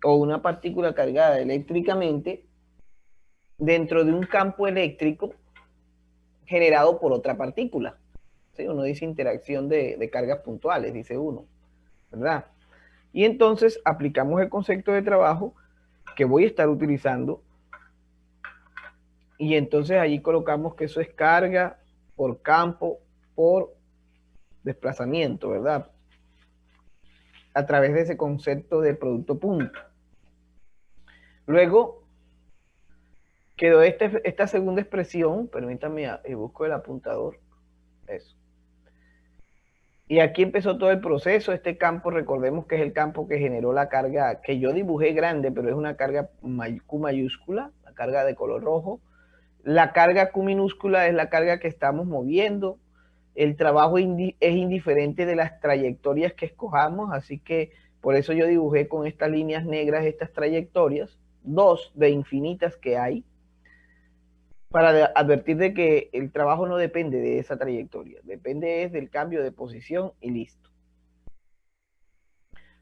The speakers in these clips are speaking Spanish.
o una partícula cargada eléctricamente dentro de un campo eléctrico generado por otra partícula. ¿Sí? Uno dice interacción de cargas puntuales, dice uno, ¿verdad? Y entonces aplicamos el concepto de trabajo que voy a estar utilizando y entonces allí colocamos que eso es carga por campo por desplazamiento, ¿verdad? A través de ese concepto de producto punto. Luego quedó esta segunda expresión, permítame, busco el apuntador, eso. Y aquí empezó todo el proceso. Este campo, recordemos que es el campo que generó la carga que yo dibujé grande, pero es una carga Q mayúscula, la carga de color rojo. La carga Q minúscula es la carga que estamos moviendo. El trabajo es indiferente de las trayectorias que escojamos, así que por eso yo dibujé con estas líneas negras estas trayectorias, dos de infinitas que hay, para advertir de que el trabajo no depende de esa trayectoria, depende del cambio de posición y listo.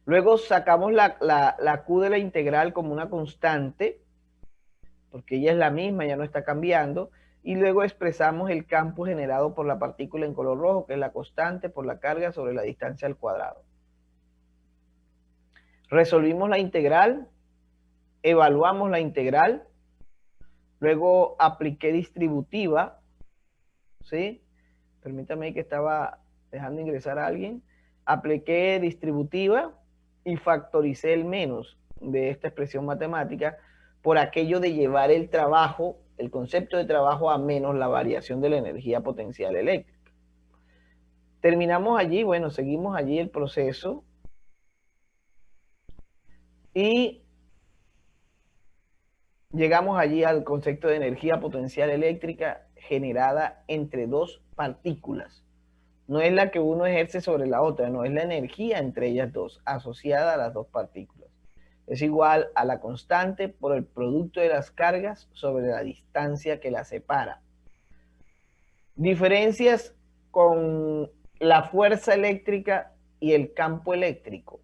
Luego sacamos la Q de la integral como una constante, porque ella es la misma, ya no está cambiando, y luego expresamos el campo generado por la partícula en color rojo, que es la constante por la carga sobre la distancia al cuadrado. Resolvimos la integral, evaluamos la integral, luego apliqué distributiva, ¿sí? Permítame que estaba dejando ingresar a alguien. Apliqué distributiva y factoricé el menos de esta expresión matemática por aquello de llevar el trabajo, el concepto de trabajo a menos la variación de la energía potencial eléctrica. Terminamos allí, bueno, seguimos allí el proceso y llegamos allí al concepto de energía potencial eléctrica generada entre dos partículas. No es la que uno ejerce sobre la otra, no, es la energía entre ellas dos, asociada a las dos partículas. Es igual a la constante por el producto de las cargas sobre la distancia que las separa. Diferencias con la fuerza eléctrica y el campo eléctrico.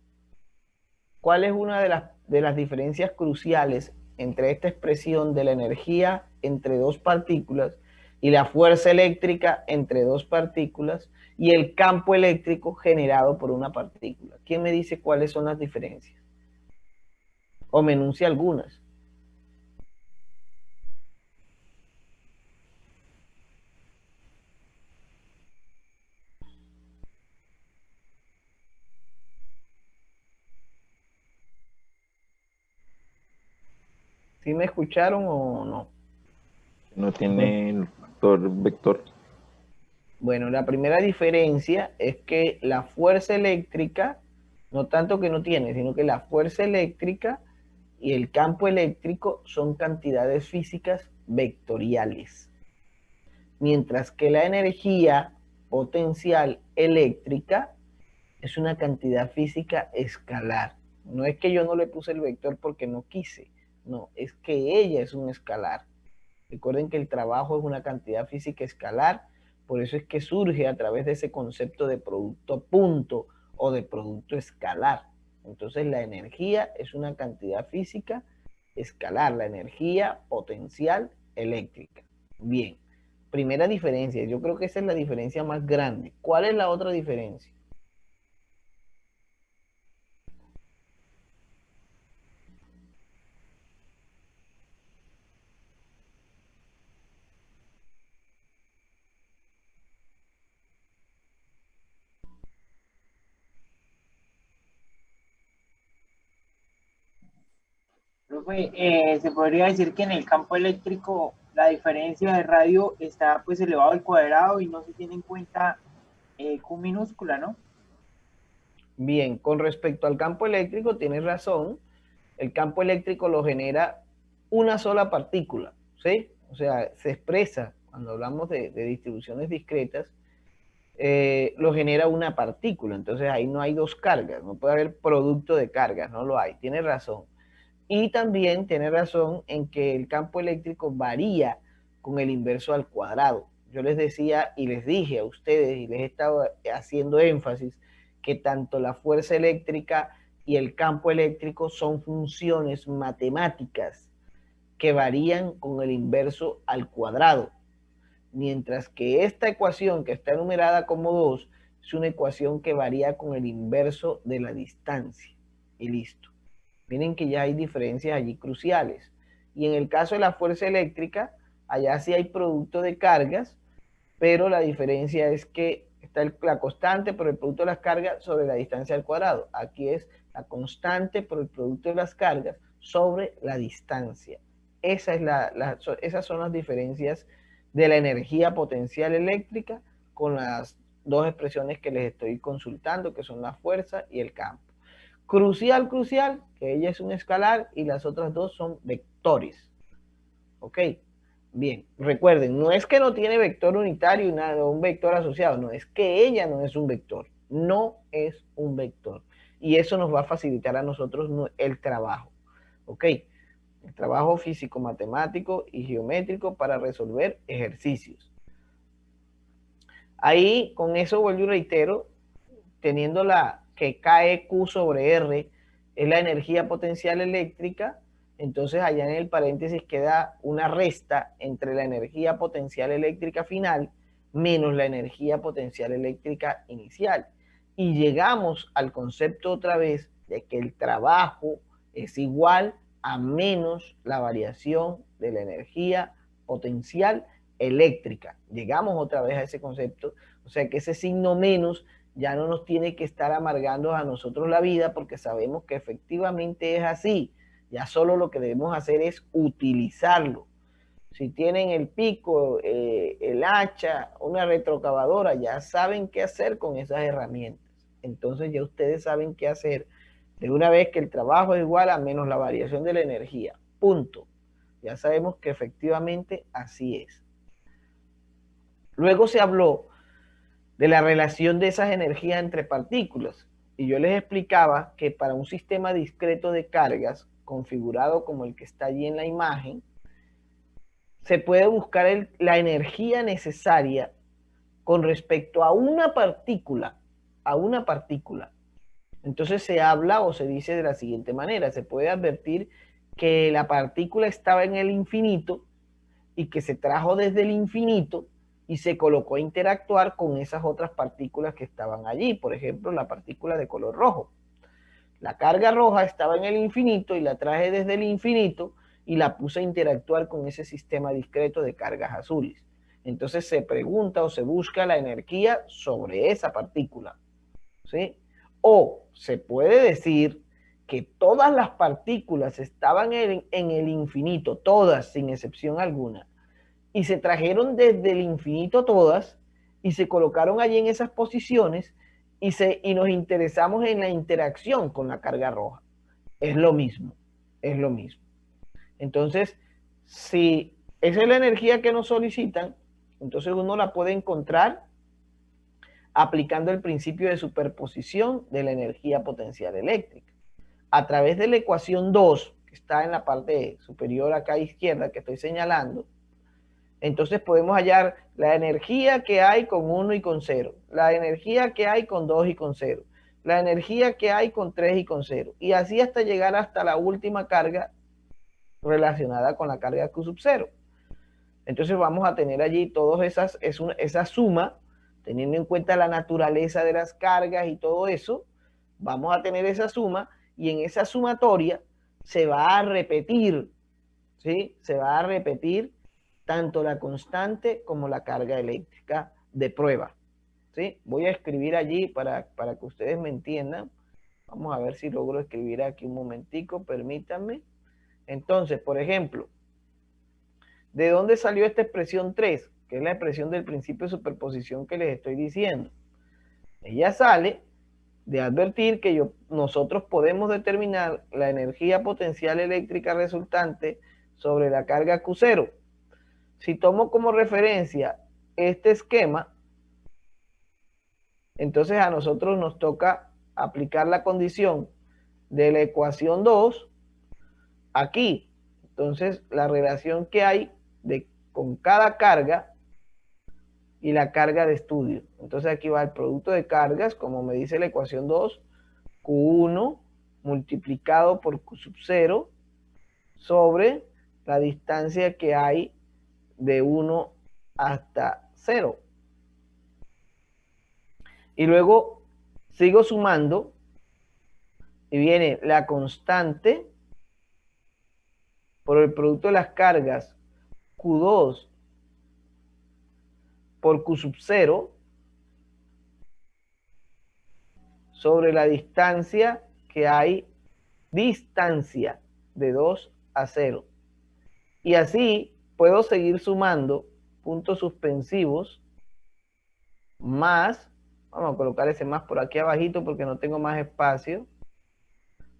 ¿Cuál es una de las diferencias cruciales entre esta expresión de la energía entre dos partículas y la fuerza eléctrica entre dos partículas y el campo eléctrico generado por una partícula? ¿Quién me dice cuáles son las diferencias? O me enuncia algunas. ¿Sí me escucharon o no? No tiene el factor vector. Bueno, la primera diferencia es que la fuerza eléctrica, no tanto que no tiene, sino que la fuerza eléctrica y el campo eléctrico son cantidades físicas vectoriales, mientras que la energía potencial eléctrica es una cantidad física escalar. No es que yo no le puse el vector porque no quise, no, es que ella es un escalar. Recuerden que el trabajo es una cantidad física escalar, por eso es que surge a través de ese concepto de producto punto o de producto escalar. Entonces la energía es una cantidad física escalar, la energía potencial eléctrica. Bien, primera diferencia, yo creo que esa es la diferencia más grande. ¿Cuál es la otra diferencia? Profe, se podría decir que en el campo eléctrico la diferencia de radio está pues elevado al cuadrado y no se tiene en cuenta Q minúscula, ¿no? Bien, con respecto al campo eléctrico, tienes razón. El campo eléctrico lo genera una sola partícula, ¿sí? O sea, se expresa, cuando hablamos de distribuciones discretas, lo genera una partícula. Entonces ahí no hay dos cargas, no puede haber producto de cargas, no lo hay. Tiene razón. Y también tiene razón en que el campo eléctrico varía con el inverso al cuadrado. Yo les decía y les dije a ustedes y les he estado haciendo énfasis que tanto la fuerza eléctrica y el campo eléctrico son funciones matemáticas que varían con el inverso al cuadrado, mientras que esta ecuación que está enumerada como 2 es una ecuación que varía con el inverso de la distancia. Y listo. Miren que ya hay diferencias allí cruciales. Y en el caso de la fuerza eléctrica, allá sí hay producto de cargas, pero la diferencia es que está la constante por el producto de las cargas sobre la distancia al cuadrado. Aquí es la constante por el producto de las cargas sobre la distancia. Esas son las diferencias de la energía potencial eléctrica con las dos expresiones que les estoy consultando, que son la fuerza y el campo. Crucial, que ella es un escalar y las otras dos son vectores. ¿Ok? Bien, recuerden, no es que no tiene vector unitario y nada, un vector asociado, no, es que ella no es un vector, no es un vector. Y eso nos va a facilitar a nosotros el trabajo. ¿Ok? El trabajo físico, matemático y geométrico para resolver ejercicios. Ahí, con eso vuelvo y reitero, teniendo que KQ sobre R es la energía potencial eléctrica, entonces allá en el paréntesis queda una resta entre la energía potencial eléctrica final menos la energía potencial eléctrica inicial. Y llegamos al concepto otra vez de que el trabajo es igual a menos la variación de la energía potencial eléctrica. Llegamos otra vez a ese concepto, o sea que ese signo menos ya no nos tiene que estar amargando a nosotros la vida porque sabemos que efectivamente es así. Ya solo lo que debemos hacer es utilizarlo. Si tienen el pico, el hacha, una retrocavadora, ya saben qué hacer con esas herramientas. Entonces ya ustedes saben qué hacer de una vez que el trabajo es igual a menos la variación de la energía. Punto. Ya sabemos que efectivamente así es. Luego se habló de la relación de esas energías entre partículas. Y yo les explicaba que para un sistema discreto de cargas, configurado como el que está allí en la imagen, se puede buscar la energía necesaria con respecto a una partícula, Entonces se habla o se dice de la siguiente manera, se puede advertir que la partícula estaba en el infinito y que se trajo desde el infinito y se colocó a interactuar con esas otras partículas que estaban allí. Por ejemplo, la partícula de color rojo. La carga roja estaba en el infinito y la traje desde el infinito y la puse a interactuar con ese sistema discreto de cargas azules. Entonces se pregunta o se busca la energía sobre esa partícula, ¿sí? O se puede decir que todas las partículas estaban en el infinito, todas sin excepción alguna, y se trajeron desde el infinito todas y se colocaron allí en esas posiciones y nos interesamos en la interacción con la carga roja. Es lo mismo, es lo mismo. Entonces, si esa es la energía que nos solicitan, entonces uno la puede encontrar aplicando el principio de superposición de la energía potencial eléctrica. A través de la ecuación 2, que está en la parte superior acá a izquierda que estoy señalando, entonces podemos hallar la energía que hay con 1 y con 0, la energía que hay con 2 y con 0, la energía que hay con 3 y con 0, y así hasta llegar hasta la última carga relacionada con la carga Q sub 0. Entonces vamos a tener allí todas esa suma, teniendo en cuenta la naturaleza de las cargas y todo eso, vamos a tener esa suma y en esa sumatoria se va a repetir, ¿sí? Se va a repetir tanto la constante como la carga eléctrica de prueba, ¿sí? Voy a escribir allí para que ustedes me entiendan. Vamos a ver si logro escribir aquí un momentico, permítanme. Entonces, por ejemplo, ¿de dónde salió esta expresión 3? Que es la expresión del principio de superposición que les estoy diciendo. Ella sale de advertir que nosotros podemos determinar la energía potencial eléctrica resultante sobre la carga Q0. Si tomo como referencia este esquema, entonces a nosotros nos toca aplicar la condición de la ecuación 2 aquí. Entonces la relación que hay con cada carga y la carga de estudio. Entonces aquí va el producto de cargas, como me dice la ecuación 2, Q1 multiplicado por Q sub 0 sobre la distancia que hay de 1 hasta 0. Y luego sigo sumando y viene la constante por el producto de las cargas Q2 por Q sub 0 sobre la distancia que hay, distancia de 2 a 0. Y así puedo seguir sumando puntos suspensivos más, vamos a colocar ese más por aquí abajito porque no tengo más espacio,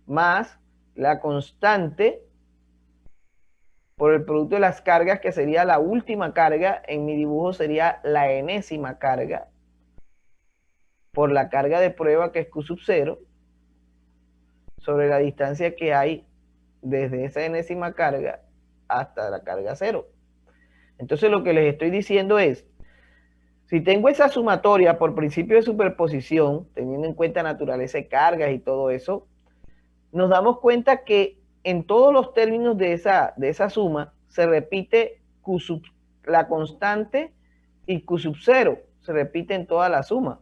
más la constante por el producto de las cargas, que sería la última carga, en mi dibujo sería la enésima carga, por la carga de prueba que es Q sub 0, sobre la distancia que hay desde esa enésima carga hasta la carga 0. Entonces lo que les estoy diciendo es, si tengo esa sumatoria por principio de superposición, teniendo en cuenta naturaleza de cargas y todo eso, nos damos cuenta que en todos los términos de esa suma se repite la constante y Q sub 0 se repite en toda la suma.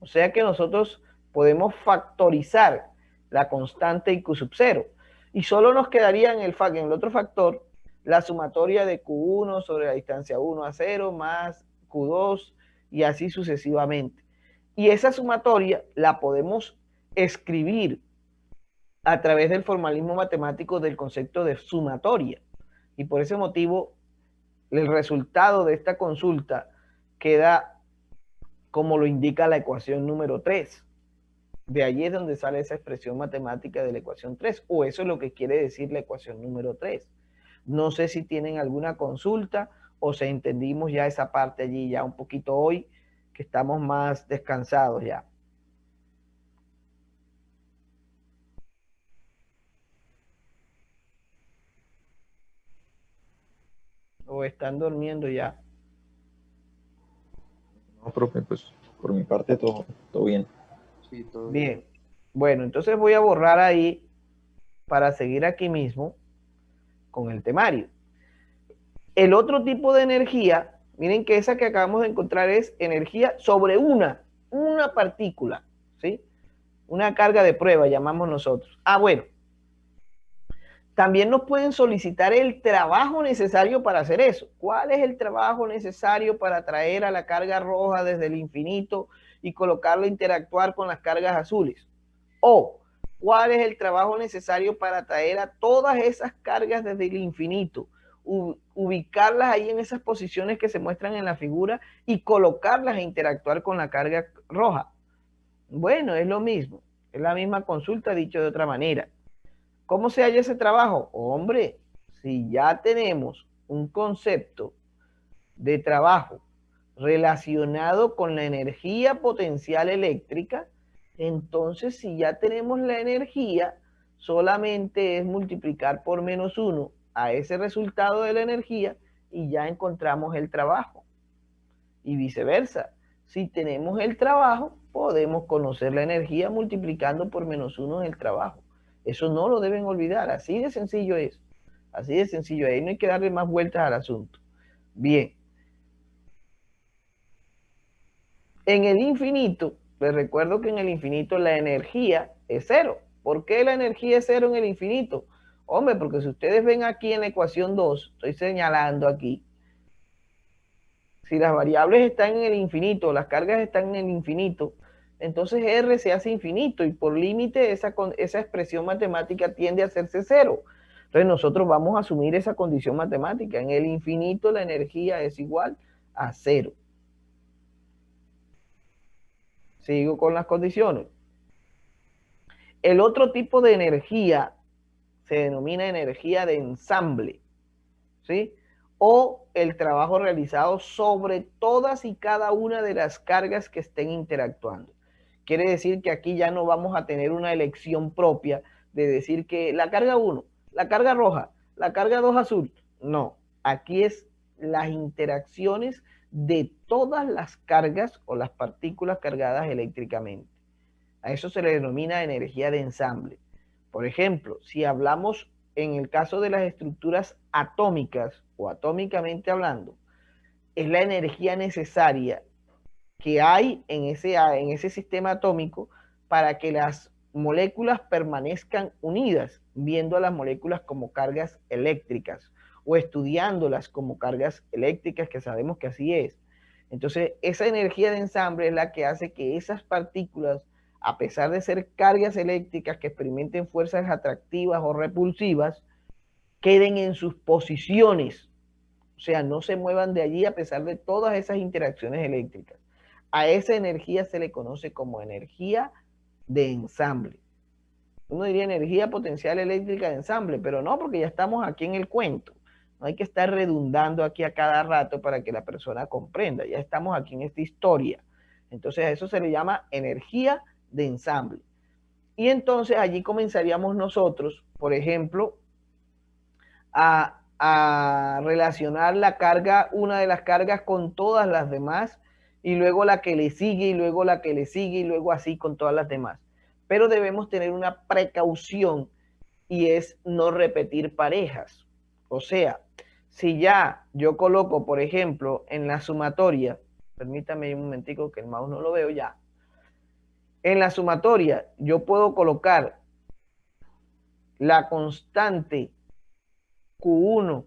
O sea que nosotros podemos factorizar la constante y Q sub 0. Y solo nos quedaría en el otro factor la sumatoria de Q1 sobre la distancia 1 a 0 más Q2 y así sucesivamente. Y esa sumatoria la podemos escribir a través del formalismo matemático del concepto de sumatoria. Y por ese motivo, el resultado de esta consulta queda como lo indica la ecuación número 3. De allí es donde sale esa expresión matemática de la ecuación 3, o eso es lo que quiere decir la ecuación número 3. No sé si tienen alguna consulta o si entendimos ya esa parte allí ya un poquito hoy, que estamos más descansados ya. O están durmiendo ya. No, profe, pues por mi parte todo bien. Sí, todo Bien. Bueno, entonces voy a borrar ahí para seguir aquí mismo con el temario. El otro tipo de energía, miren que esa que acabamos de encontrar es energía sobre una partícula, ¿sí? Una carga de prueba, llamamos nosotros. Bueno. También nos pueden solicitar el trabajo necesario para hacer eso. ¿Cuál es el trabajo necesario para traer a la carga roja desde el infinito y colocarla a interactuar con las cargas azules? O, ¿cuál es el trabajo necesario para traer a todas esas cargas desde el infinito, ubicarlas ahí en esas posiciones que se muestran en la figura y colocarlas a interactuar con la carga roja? Bueno, es lo mismo. Es la misma consulta, dicho de otra manera. ¿Cómo se halla ese trabajo? Hombre, si ya tenemos un concepto de trabajo relacionado con la energía potencial eléctrica, entonces si ya tenemos la energía, solamente es multiplicar por -1 a ese resultado de la energía y ya encontramos el trabajo. Y viceversa, si tenemos el trabajo, podemos conocer la energía multiplicando por -1 en el trabajo. Eso no lo deben olvidar, así de sencillo es. Así de sencillo es, no hay que darle más vueltas al asunto. Bien. En el infinito, les recuerdo que en el infinito la energía es 0. ¿Por qué la energía es 0 en el infinito? Hombre, porque si ustedes ven aquí en la ecuación 2, estoy señalando aquí, si las variables están en el infinito, las cargas están en el infinito, entonces R se hace infinito y por límite esa expresión matemática tiende a hacerse 0. Entonces nosotros vamos a asumir esa condición matemática. En el infinito la energía es igual a 0. Sigo con las condiciones. El otro tipo de energía se denomina energía de ensamble, ¿sí? O el trabajo realizado sobre todas y cada una de las cargas que estén interactuando. Quiere decir que aquí ya no vamos a tener una elección propia de decir que la carga 1, la carga roja, la carga 2 azul. No, aquí es las interacciones de todas las cargas o las partículas cargadas eléctricamente. A eso se le denomina energía de ensamble. Por ejemplo, si hablamos en el caso de las estructuras atómicas o atómicamente hablando, es la energía necesaria que hay en ese sistema atómico para que las moléculas permanezcan unidas, viendo a las moléculas como cargas eléctricas o estudiándolas como cargas eléctricas, que sabemos que así es. Entonces, esa energía de ensamble es la que hace que esas partículas, a pesar de ser cargas eléctricas que experimenten fuerzas atractivas o repulsivas, queden en sus posiciones, o sea, no se muevan de allí a pesar de todas esas interacciones eléctricas. A esa energía se le conoce como energía de ensamble. Uno diría energía potencial eléctrica de ensamble, pero no, porque ya estamos aquí en el cuento. No hay que estar redundando aquí a cada rato para que la persona comprenda. Ya estamos aquí en esta historia. Entonces a eso se le llama energía de ensamble. Y entonces allí comenzaríamos nosotros, por ejemplo, a relacionar la carga, una de las cargas con todas las demás, y luego la que le sigue, y luego la que le sigue, y luego así con todas las demás. Pero debemos tener una precaución, y es no repetir parejas. O sea, si ya yo coloco, por ejemplo, en la sumatoria, permítame un momentico que el mouse no lo veo ya. En la sumatoria yo puedo colocar la constante Q1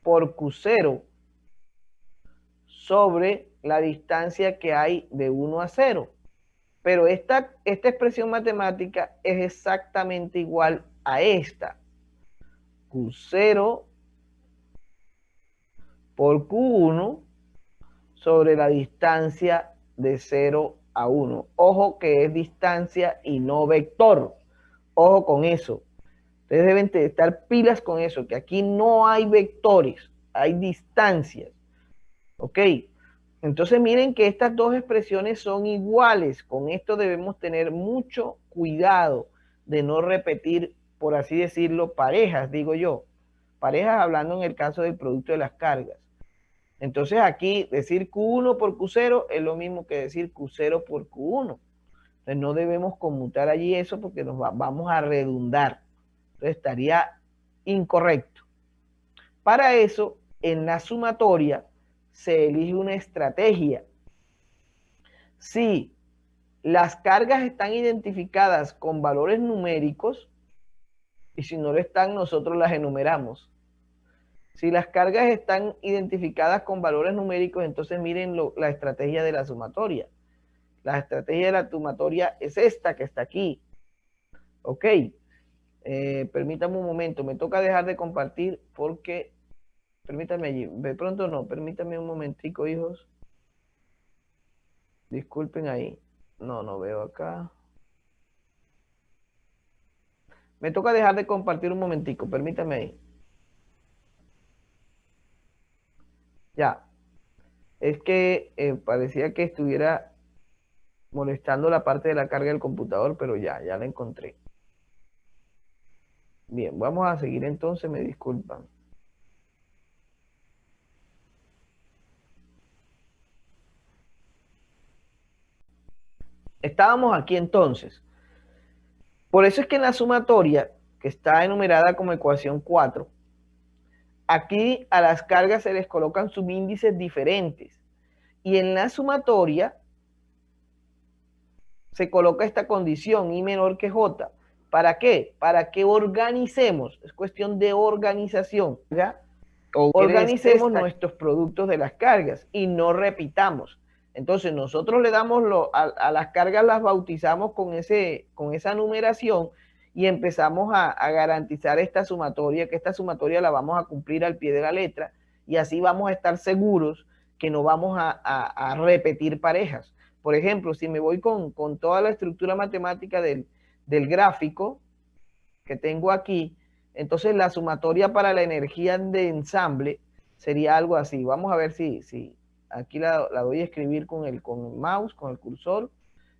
por Q0 sobre la distancia que hay de 1 a 0. Pero esta expresión matemática es exactamente igual a esta. Q0 por Q1 sobre la distancia de 0 a 1. Ojo que es distancia y no vector. Ojo con eso. Ustedes deben estar pilas con eso, que aquí no hay vectores, hay distancias. ¿Ok? Entonces miren que estas dos expresiones son iguales. Con esto debemos tener mucho cuidado de no repetir, por así decirlo, parejas, digo yo. Parejas hablando en el caso del producto de las cargas. Entonces aquí decir Q1 por Q0 es lo mismo que decir Q0 por Q1. Entonces no debemos conmutar allí eso porque nos vamos a redundar. Entonces estaría incorrecto. Para eso, en la sumatoria se elige una estrategia. Si las cargas están identificadas con valores numéricos, y si no lo están, nosotros las enumeramos. Si las cargas están identificadas con valores numéricos, entonces miren la estrategia de la sumatoria. La estrategia de la sumatoria es esta que está aquí. Ok. Permítame un momento, me toca dejar de compartir porque, permítame allí, de pronto no, permítame un momentico, hijos. Disculpen ahí. No veo acá. Me toca dejar de compartir un momentico, permítame ahí. Ya. Es que parecía que estuviera molestando la parte de la carga del computador, pero ya la encontré. Bien, vamos a seguir entonces, me disculpan. Estábamos aquí entonces. Por eso es que en la sumatoria, que está enumerada como ecuación 4, aquí a las cargas se les colocan subíndices diferentes. Y en la sumatoria se coloca esta condición, I menor que J. ¿Para qué? Para que organicemos, es cuestión de organización. Organicemos nuestros productos de las cargas y no repitamos. Entonces nosotros le damos a las cargas, las bautizamos con esa numeración y empezamos a garantizar esta sumatoria, que esta sumatoria la vamos a cumplir al pie de la letra y así vamos a estar seguros que no vamos a repetir parejas. Por ejemplo, si me voy con toda la estructura matemática del gráfico que tengo aquí, entonces la sumatoria para la energía de ensamble sería algo así. Vamos a ver si aquí la doy a escribir con el mouse, con el cursor.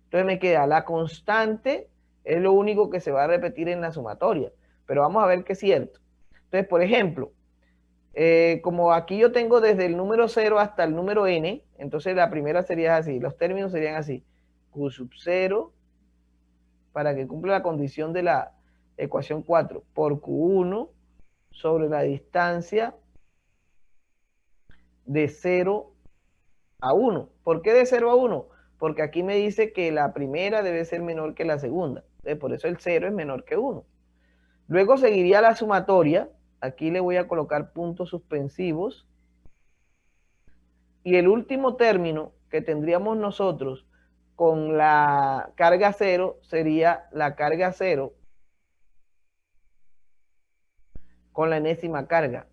Entonces me queda la constante, es lo único que se va a repetir en la sumatoria. Pero vamos a ver que es cierto. Entonces, por ejemplo, como aquí yo tengo desde el número 0 hasta el número n, entonces la primera sería así, los términos serían así. Q sub 0, para que cumpla la condición de ecuación 4, por Q1 sobre la distancia de 0 a 1. ¿Por qué de 0 a 1? Porque aquí me dice que la primera debe ser menor que la segunda. Por eso el 0 es menor que 1. Luego seguiría la sumatoria. Aquí le voy a colocar puntos suspensivos. Y el último término que tendríamos nosotros con la carga 0 sería la carga 0 con la enésima carga.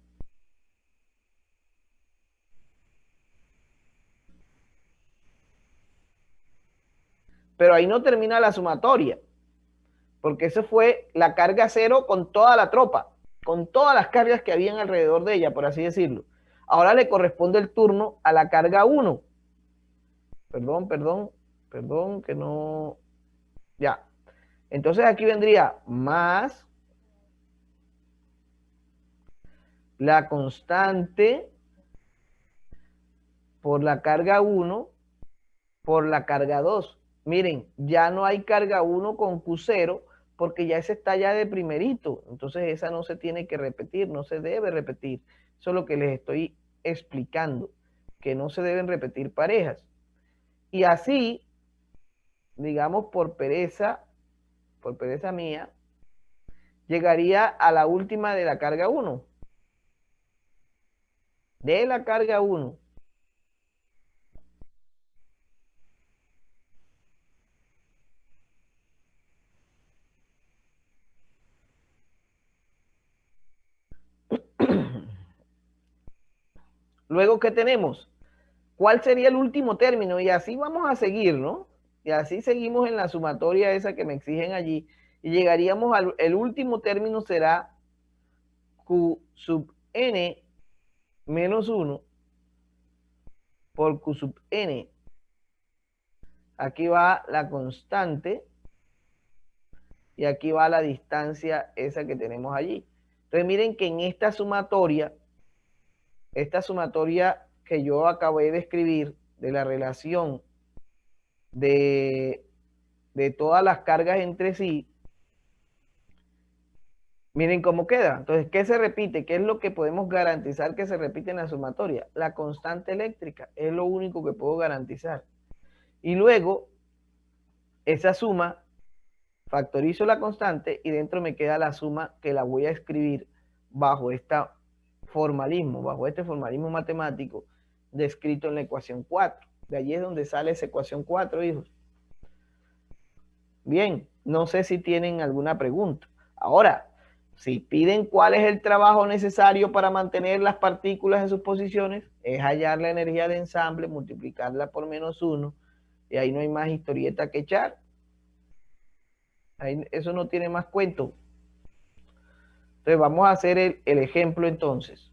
Pero ahí no termina la sumatoria, porque eso fue la carga 0 con toda la tropa, con todas las cargas que habían alrededor de ella, por así decirlo. Ahora le corresponde el turno a la carga 1. Perdón, que no... Ya. Entonces aquí vendría más la constante por la carga 1 por la carga 2. Miren, ya no hay carga 1 con Q0 porque ya esa está ya de primerito. Entonces esa no se tiene que repetir, no se debe repetir. Eso es lo que les estoy explicando, que no se deben repetir parejas. Y así, digamos, por pereza mía, llegaría a la última de la carga 1. De la carga 1. Luego, ¿qué tenemos? ¿Cuál sería el último término? Y así vamos a seguir, ¿no? Y así seguimos en la sumatoria esa que me exigen allí. Y llegaríamos al el último término será Q sub n menos 1 por Q sub n. Aquí va la constante y aquí va la distancia esa que tenemos allí. Entonces miren que en esta sumatoria que yo acabé de escribir de la relación de todas las cargas entre sí, miren cómo queda. Entonces, ¿qué se repite? ¿Qué es lo que podemos garantizar que se repite en la sumatoria? La constante eléctrica es lo único que puedo garantizar. Y luego, esa suma, factorizo la constante y dentro me queda la suma que la voy a escribir bajo este formalismo matemático descrito en la ecuación 4. De allí es donde sale esa ecuación 4, hijos. Bien, no sé si tienen alguna pregunta. Ahora, si piden cuál es el trabajo necesario para mantener las partículas en sus posiciones, es hallar la energía de ensamble, multiplicarla por -1, y ahí no hay más historieta que echar. Ahí, eso no tiene más cuento. Entonces vamos a hacer el ejemplo entonces.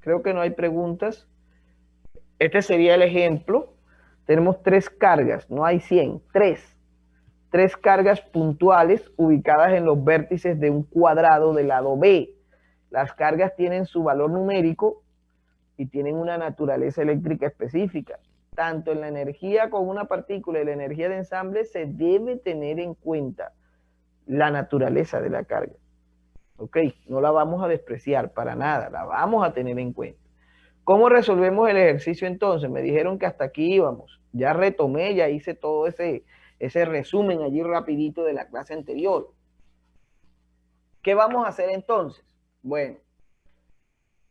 Creo que no hay preguntas. Este sería el ejemplo. Tenemos 3 cargas, no hay 100, 3 cargas puntuales ubicadas en los vértices de un cuadrado del lado B. Las cargas tienen su valor numérico y tienen una naturaleza eléctrica específica. Tanto en la energía con una partícula y la energía de ensamble se debe tener en cuenta la naturaleza de la carga. ¿Ok? No la vamos a despreciar para nada, la vamos a tener en cuenta. ¿Cómo resolvemos el ejercicio entonces? Me dijeron que hasta aquí íbamos. Ya retomé, ya hice todo ese resumen allí rapidito de la clase anterior. ¿Qué vamos a hacer entonces? Bueno,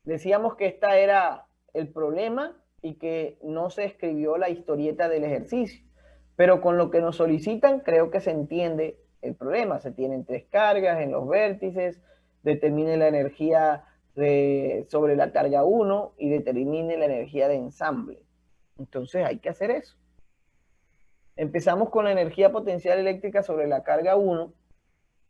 decíamos que este era el problema y que no se escribió la historieta del ejercicio. Pero con lo que nos solicitan, creo que se entiende el problema. Se tienen 3 cargas en los vértices, determine la energía sobre la carga 1 y determine la energía de ensamble. Entonces hay que hacer eso. Empezamos con la energía potencial eléctrica sobre la carga 1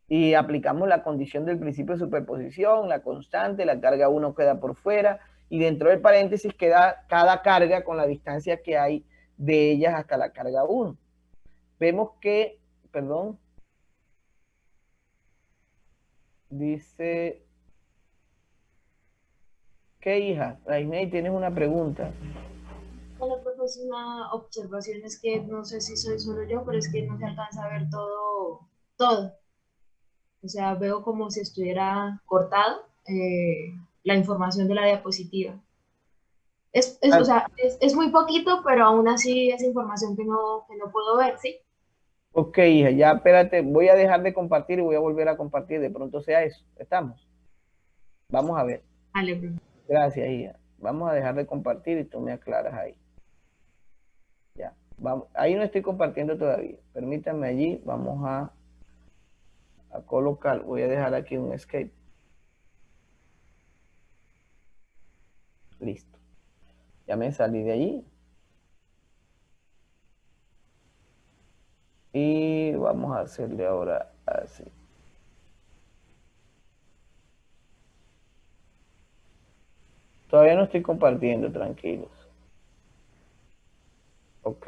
y aplicamos la condición del principio de superposición, la constante, la carga 1 queda por fuera y dentro del paréntesis queda cada carga con la distancia que hay de ellas hasta la carga 1. Vemos que, perdón, dice, ¿qué hija? Rainey, tienes una pregunta. Hola, pues una observación, es que no sé si soy solo yo, pero es que no se alcanza a ver todo. O sea, veo como si estuviera cortado la información de la diapositiva. O Ah, sea, es muy poquito, pero aún así es información que no puedo ver, ¿sí? ok, hija, ya espérate, voy a dejar de compartir y voy a volver a compartir, de pronto sea eso. ¿Estamos? Vamos a ver. Vale, profe. Gracias, hija. Vamos a dejar de compartir y tú me aclaras ahí. Ya, vamos. Ahí no estoy compartiendo todavía. Permítanme allí, vamos a colocar, voy a dejar aquí un escape. Listo. Ya me salí de allí. Y vamos a hacerle ahora así. Todavía no estoy compartiendo, tranquilos. Ok.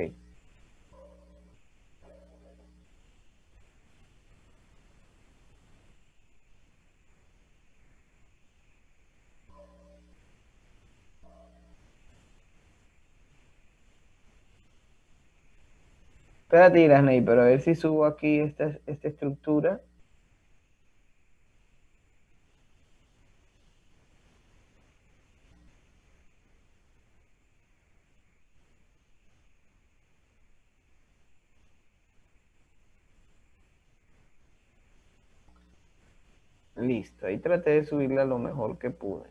Espérate, Irasney, pero a ver si subo aquí esta estructura. Listo, ahí traté de subirla lo mejor que pude.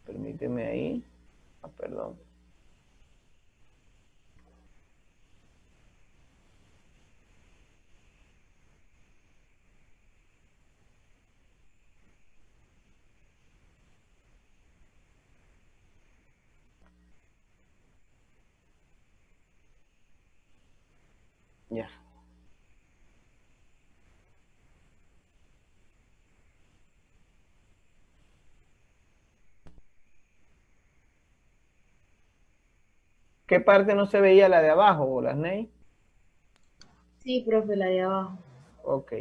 Permíteme ahí. Ah, perdón. Ya. ¿Qué parte no se veía la de abajo, Irasney? Sí, profe, la de abajo. Ok.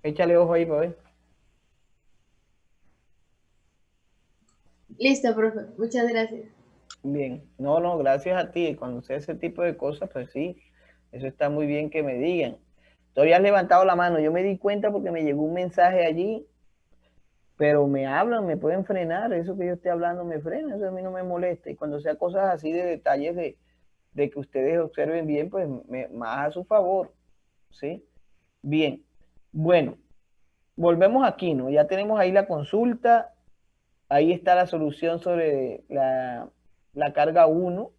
Échale ojo ahí para ver. Listo, profe. Muchas gracias. Bien. No, no, gracias a ti. Cuando sea ese tipo de cosas, pues sí. Eso está muy bien que me digan. Todavía has levantado la mano. Yo me di cuenta porque me llegó un mensaje allí, pero me hablan, me pueden frenar. Eso que yo esté hablando me frena. Eso a mí no me molesta. Y cuando sea cosas así de detalles de que ustedes observen bien, pues más a su favor. ¿Sí? Bien. Bueno, volvemos aquí, ¿no? Ya tenemos ahí la consulta. Ahí está la solución sobre la carga uno,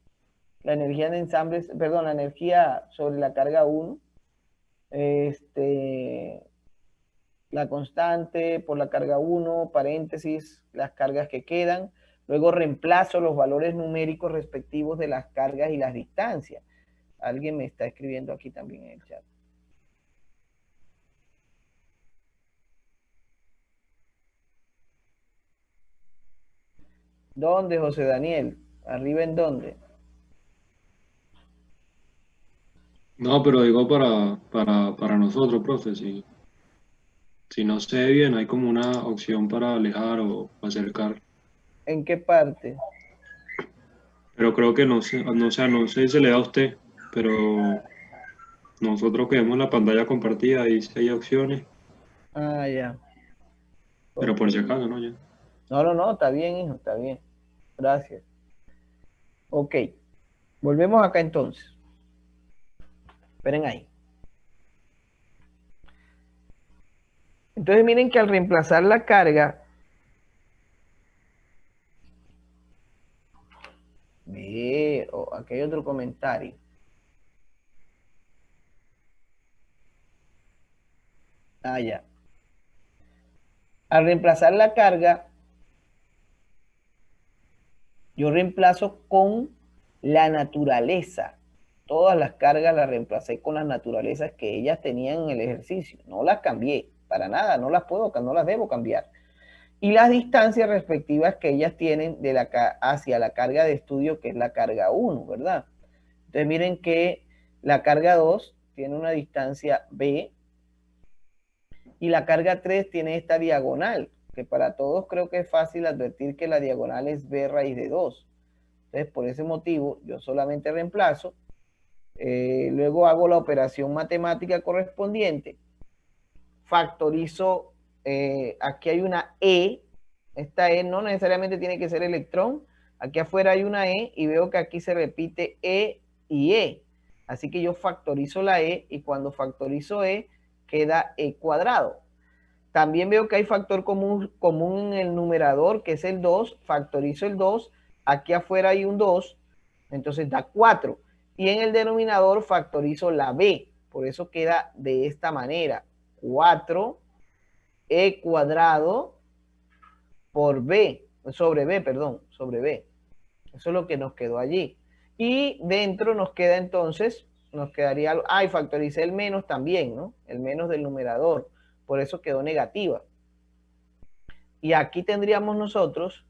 la energía de ensambles, perdón, la energía sobre la carga uno, este, la constante por la carga uno, paréntesis, las cargas que quedan, luego reemplazo los valores numéricos respectivos de las cargas y las distancias. Alguien me está escribiendo aquí también en el chat. ¿Dónde, José Daniel? ¿Arriba en dónde? No, pero digo para nosotros, profe, si no se ve bien, hay como una opción para alejar o acercar. ¿En qué parte? Pero creo que no sé si se le da a usted, pero nosotros que vemos la pantalla compartida, ahí sí hay opciones, Ah, ya. pero Ok. por si acaso, ¿no? Ya. No, no, no, está bien, hijo, está bien. Gracias. Ok. Volvemos acá entonces. Esperen ahí. Entonces miren que al reemplazar la carga, aquí hay otro comentario. Ah, ya. Al reemplazar la carga, yo reemplazo con la naturaleza. Todas las cargas las reemplacé con las naturalezas que ellas tenían en el ejercicio. No las cambié, para nada, no las puedo, no las debo cambiar. y las distancias respectivas que ellas tienen de hacia la carga de estudio, que es la carga 1, ¿verdad? Entonces miren que la carga 2 tiene una distancia B y la carga 3 tiene esta diagonal, que para todos creo que es fácil advertir que la diagonal es B raíz de 2. Entonces, por ese motivo, yo solamente reemplazo, luego hago la operación matemática correspondiente, factorizo, aquí hay una E, esta E no necesariamente tiene que ser electrón, aquí afuera hay una E y veo que aquí se repite E y E, así que yo factorizo la E y cuando factorizo E queda E cuadrado. También veo que hay factor común en el numerador, que es el 2, factorizo el 2, aquí afuera hay un 2, entonces da 4. Y en el denominador factorizo la B, por eso queda de esta manera, 4E cuadrado por B, sobre B, perdón, sobre B. Eso es lo que nos quedó allí. Y dentro nos queda entonces, nos quedaría, y factoricé el menos también, ¿no? El menos del numerador, por eso quedó negativa. Y aquí tendríamos nosotros,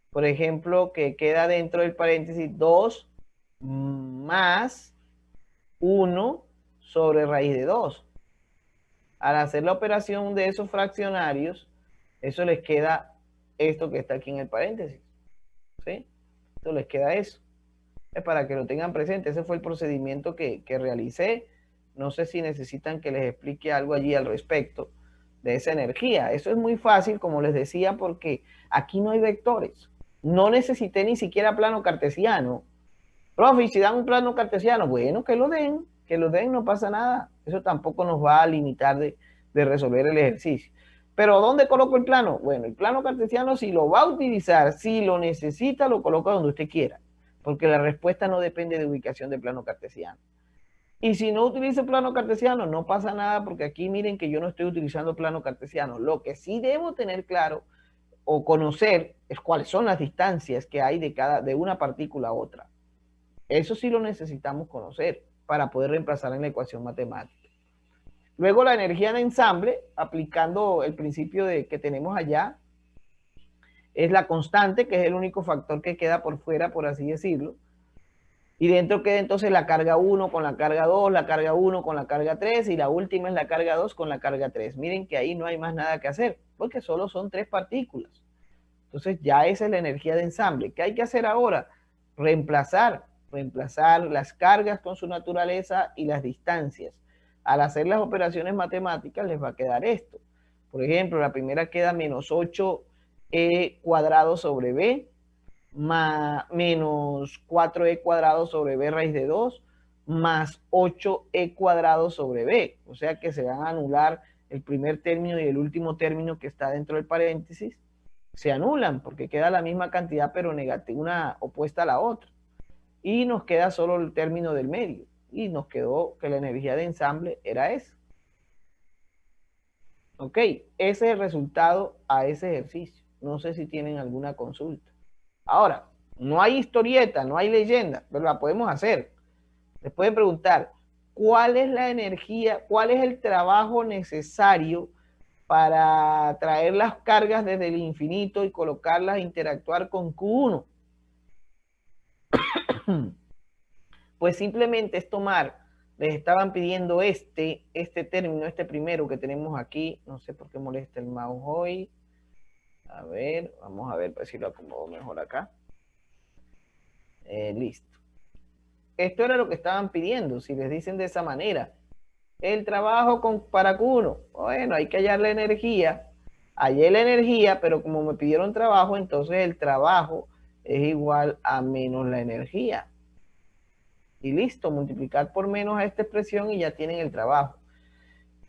por ejemplo, que queda dentro del paréntesis 2 más 1 sobre raíz de 2. Al hacer la operación de esos fraccionarios, eso les queda esto que está aquí en el paréntesis. ¿Sí? Esto les queda eso. Es para que lo tengan presente. Ese fue el procedimiento que realicé. No sé si necesitan que les explique algo allí al respecto de esa energía. Eso es muy fácil, como les decía, porque aquí no hay vectores. No necesité ni siquiera plano cartesiano. Profe, si dan un plano cartesiano, bueno, que lo den, no pasa nada. Eso tampoco nos va a limitar de resolver el ejercicio. Pero ¿dónde coloco el plano? Bueno, el plano cartesiano, si lo va a utilizar, si lo necesita, lo coloca donde usted quiera, porque la respuesta no depende de ubicación de plano cartesiano. Y si no utilizo plano cartesiano, no pasa nada, porque aquí miren que yo no estoy utilizando plano cartesiano. Lo que sí debo tener claro o conocer es cuáles son las distancias que hay de una partícula a otra. Eso sí lo necesitamos conocer para poder reemplazar en la ecuación matemática. Luego la energía de ensamble, aplicando el principio que tenemos allá, es la constante, que es el único factor que queda por fuera, por así decirlo. Y dentro queda entonces la carga 1 con la carga 2, la carga 1 con la carga 3 y la última es la carga 2 con la carga 3. Miren que ahí no hay más nada que hacer, porque solo son 3 partículas. Entonces ya esa es la energía de ensamble. ¿Qué hay que hacer ahora? Reemplazar las cargas con su naturaleza y las distancias. Al hacer las operaciones matemáticas les va a quedar esto. Por ejemplo, la primera queda menos 8e cuadrado sobre b, más menos 4e cuadrado sobre b raíz de 2, más 8e cuadrado sobre b. O sea que se van a anular el primer término y el último término que está dentro del paréntesis. Se anulan porque queda la misma cantidad pero negativa, una opuesta a la otra. Y nos queda solo el término del medio. Y nos quedó que la energía de ensamble era esa. Ok, ese es el resultado a ese ejercicio. No sé si tienen alguna consulta. Ahora, no hay historieta, no hay leyenda, pero la podemos hacer. Les pueden preguntar, ¿cuál es la energía, cuál es el trabajo necesario para traer las cargas desde el infinito y colocarlas a interactuar con Q1? Pues simplemente es tomar, les estaban pidiendo este término, este primero que tenemos aquí, no sé por qué molesta el mouse hoy. A ver, vamos a ver si lo acomodo mejor acá. Listo. Esto era lo que estaban pidiendo, si les dicen de esa manera. El trabajo para Q1, bueno, hay que hallar la energía. Hallé la energía, pero como me pidieron trabajo, entonces el trabajo es igual a menos la energía. Y listo, multiplicar por menos a esta expresión y ya tienen el trabajo.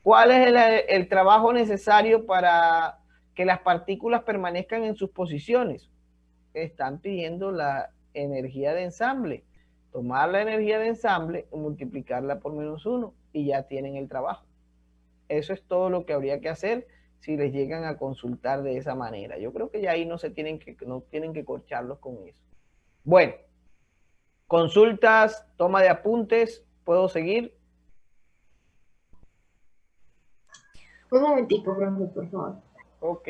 ¿Cuál es el trabajo necesario para que las partículas permanezcan en sus posiciones? Están pidiendo la energía de ensamble. Tomar la energía de ensamble y multiplicarla por menos 1 y ya tienen el trabajo. Eso es todo lo que habría que hacer si les llegan a consultar de esa manera. Yo creo que ya ahí no tienen que corcharlos con eso. Bueno, consultas, toma de apuntes, ¿puedo seguir? Un momentico, profe, por favor. Ok.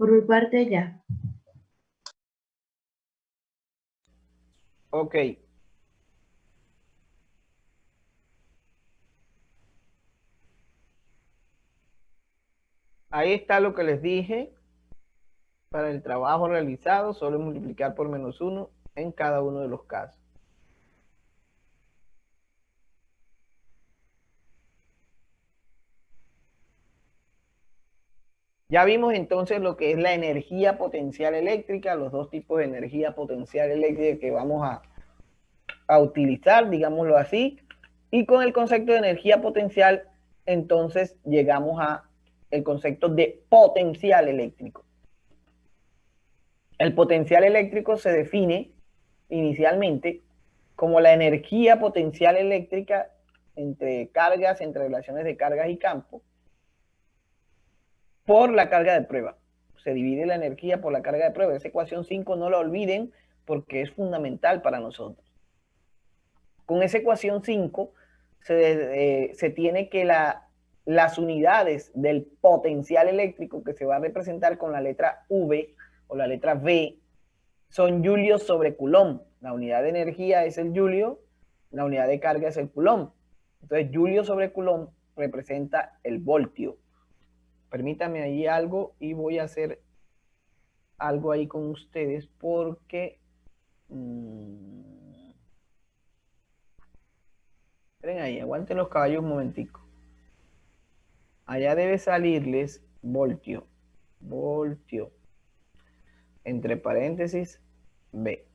Por mi parte ya. Ok. Ahí está lo que les dije. Para el trabajo realizado, solo multiplicar por -1 en cada uno de los casos. Ya vimos entonces lo que es la energía potencial eléctrica, los dos tipos de energía potencial eléctrica que vamos a utilizar, digámoslo así. Y con el concepto de energía potencial, entonces llegamos a el concepto de potencial eléctrico. El potencial eléctrico se define inicialmente como la energía potencial eléctrica entre cargas, entre relaciones de cargas y campo, por la carga de prueba. Se divide la energía por la carga de prueba. Esa ecuación 5 no la olviden porque es fundamental para nosotros. Con esa ecuación 5 se tiene que las unidades del potencial eléctrico que se va a representar con la letra V o la letra V son julios sobre coulomb. La unidad de energía es el julio, la unidad de carga es el coulomb. Entonces, julio sobre coulomb representa el voltio. Permítame ahí algo y voy a hacer algo ahí con ustedes porque... esperen ahí, aguanten los caballos un momentico. Allá debe salirles voltio. Voltio. Entre paréntesis, B.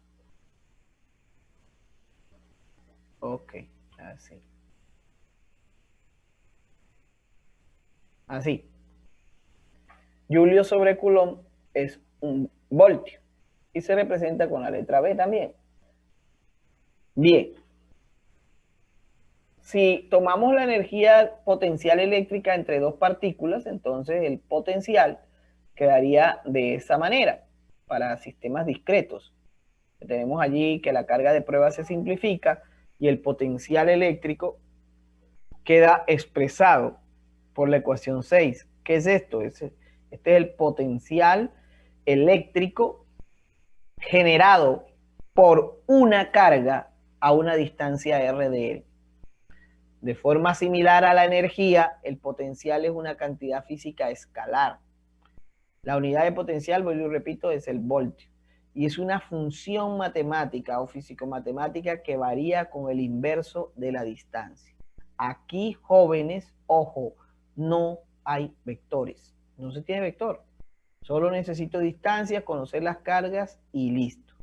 Ok, así. Así. Julio sobre coulomb es un voltio y se representa con la letra B también. Bien. Si tomamos la energía potencial eléctrica entre dos partículas, entonces el potencial quedaría de esa manera para sistemas discretos. Tenemos allí que la carga de prueba se simplifica y el potencial eléctrico queda expresado por la ecuación 6. ¿Qué es esto? Este es el potencial eléctrico generado por una carga a una distancia r de él. De forma similar a la energía, el potencial es una cantidad física escalar. La unidad de potencial, vuelvo y repito, es el voltio. Y es una función matemática o físico-matemática que varía con el inverso de la distancia. Aquí, jóvenes, ojo, no hay vectores. No se tiene vector. Solo necesito distancias, conocer las cargas y listo.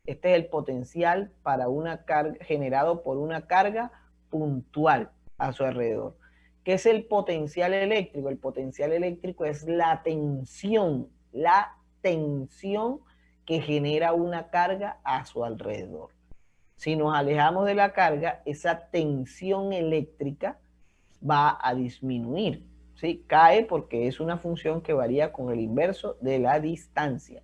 Este es el potencial para una carga, generado por una carga puntual a su alrededor. ¿Qué es el potencial eléctrico? El potencial eléctrico es la tensión que genera una carga a su alrededor. Si nos alejamos de la carga, esa tensión eléctrica va a disminuir, ¿sí? Cae porque es una función que varía con el inverso de la distancia.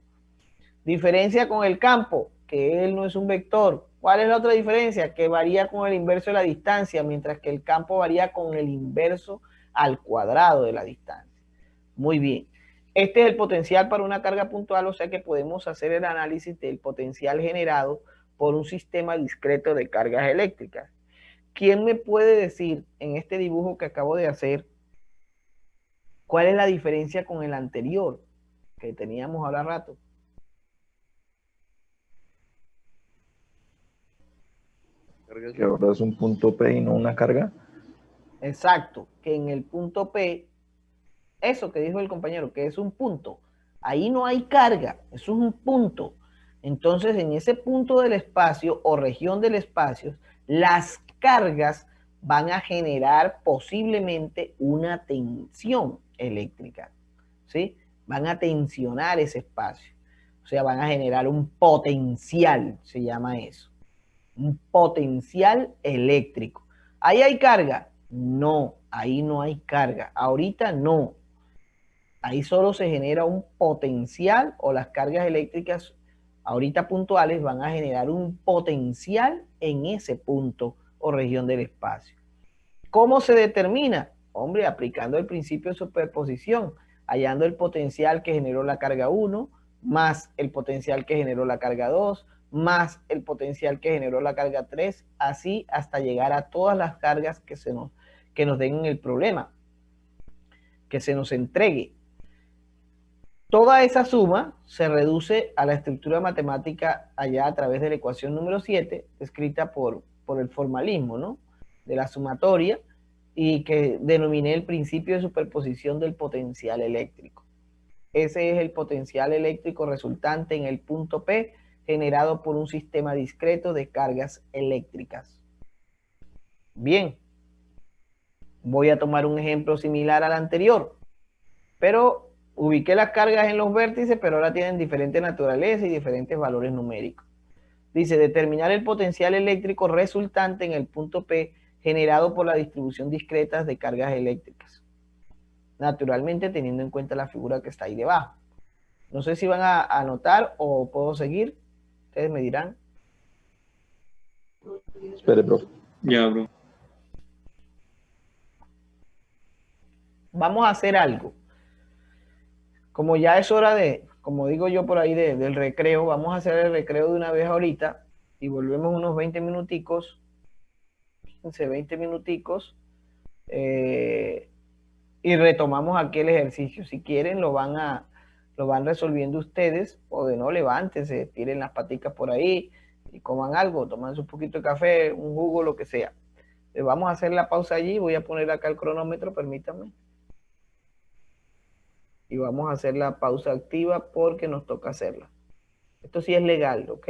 Diferencia con el campo, que él no es un vector. ¿Cuál es la otra diferencia? Que varía con el inverso de la distancia, mientras que el campo varía con el inverso al cuadrado de la distancia. Muy bien. Este es el potencial para una carga puntual, o sea que podemos hacer el análisis del potencial generado por un sistema discreto de cargas eléctricas. ¿Quién me puede decir en este dibujo que acabo de hacer cuál es la diferencia con el anterior que teníamos ahora rato? Que ahora es un punto P y no una carga. Exacto, que en el punto P, eso que dijo el compañero, que es un punto, ahí no hay carga, eso es un punto. Entonces, en ese punto del espacio o región del espacio, las cargas van a generar posiblemente una tensión eléctrica, ¿sí? Van a tensionar ese espacio, o sea, van a generar un potencial, se llama eso. Un potencial eléctrico. ¿Ahí hay carga? No, ahí no hay carga. Ahorita no. Ahí solo se genera un potencial o las cargas eléctricas ahorita puntuales van a generar un potencial en ese punto o región del espacio. ¿Cómo se determina? Hombre, aplicando el principio de superposición. hallando el potencial que generó la carga 1, más el potencial que generó la carga 2, más el potencial que generó la carga 3, así hasta llegar a todas las cargas que nos den el problema, que se nos entregue. Toda esa suma se reduce a la estructura matemática allá a través de la ecuación número 7, escrita por el formalismo, ¿no?, de la sumatoria, y que denominé el principio de superposición del potencial eléctrico. Ese es el potencial eléctrico resultante en el punto P, generado por un sistema discreto de cargas eléctricas. Bien, voy a tomar un ejemplo similar al anterior, pero ubiqué las cargas en los vértices, pero ahora tienen diferente naturaleza y diferentes valores numéricos. Dice, determinar el potencial eléctrico resultante en el punto P generado por la distribución discreta de cargas eléctricas. Naturalmente teniendo en cuenta la figura que está ahí debajo. No sé si van a anotar o puedo seguir. Ustedes me dirán. Espere, profe. Ya, bro. Vamos a hacer algo. Como ya es hora de, como digo yo por ahí, del recreo, vamos a hacer el recreo de una vez ahorita y volvemos unos 20 minuticos, 15, 20 minuticos, y retomamos aquí el ejercicio. Si quieren, lo van resolviendo ustedes, o de no, levántense, tiren las paticas por ahí y coman algo, toman un poquito de café, un jugo, lo que sea. Vamos a hacer la pausa allí, voy a poner acá el cronómetro, permítanme. Y vamos a hacer la pausa activa porque nos toca hacerla. Esto sí es legal, ¿ok?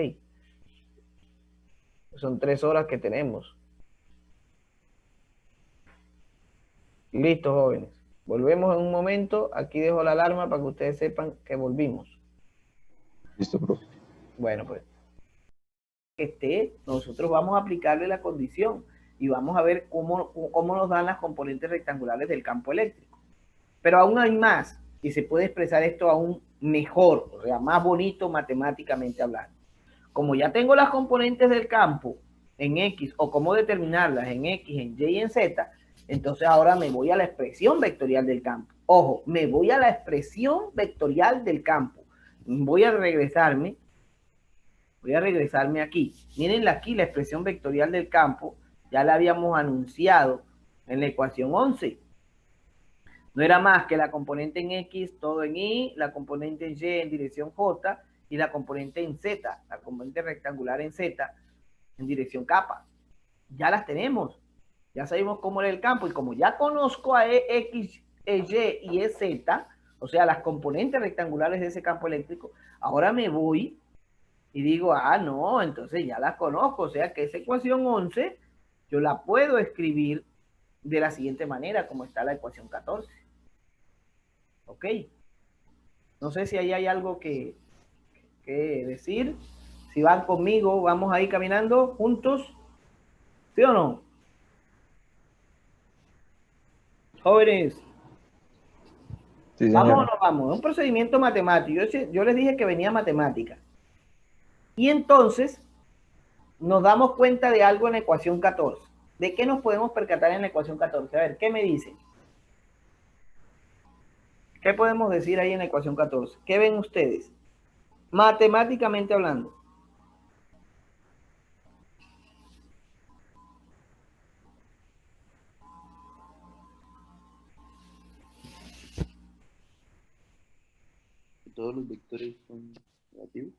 Son 3 horas que tenemos. Listo, jóvenes. Volvemos en un momento. Aquí dejo la alarma para que ustedes sepan que volvimos. Listo, profe. Bueno, pues. Nosotros vamos a aplicarle la condición y vamos a ver cómo nos dan las componentes rectangulares del campo eléctrico. Pero aún hay más. Y se puede expresar esto aún mejor, o sea, más bonito matemáticamente hablando. Como ya tengo las componentes del campo en X, o cómo determinarlas en X, en Y y en Z, entonces ahora me voy a la expresión vectorial del campo. Ojo, me voy a la expresión vectorial del campo. Voy a regresarme aquí. Miren aquí la expresión vectorial del campo, ya la habíamos anunciado en la ecuación 11. No era más que la componente en X, todo en Y, la componente en Y en dirección J y la componente en Z, la componente rectangular en Z en dirección kappa. Ya las tenemos. Ya sabemos cómo era el campo y como ya conozco a X, Y y Z, o sea, las componentes rectangulares de ese campo eléctrico, ahora me voy y digo, ah, no, entonces ya las conozco. O sea que esa ecuación 11 yo la puedo escribir de la siguiente manera, como está la ecuación 14. ¿Ok? No sé si ahí hay algo que decir. Si van conmigo, vamos ahí caminando juntos. ¿Sí o no? Jóvenes. Sí, ¿Vamos señor. o no vamos? Es un procedimiento matemático. Yo les dije que venía matemática. Y entonces nos damos cuenta de algo en la ecuación 14. ¿De qué nos podemos percatar en la ecuación 14? A ver, ¿qué me dicen? ¿Qué podemos decir ahí en la ecuación 14? ¿Qué ven ustedes? Matemáticamente hablando. Todos los vectores son negativos.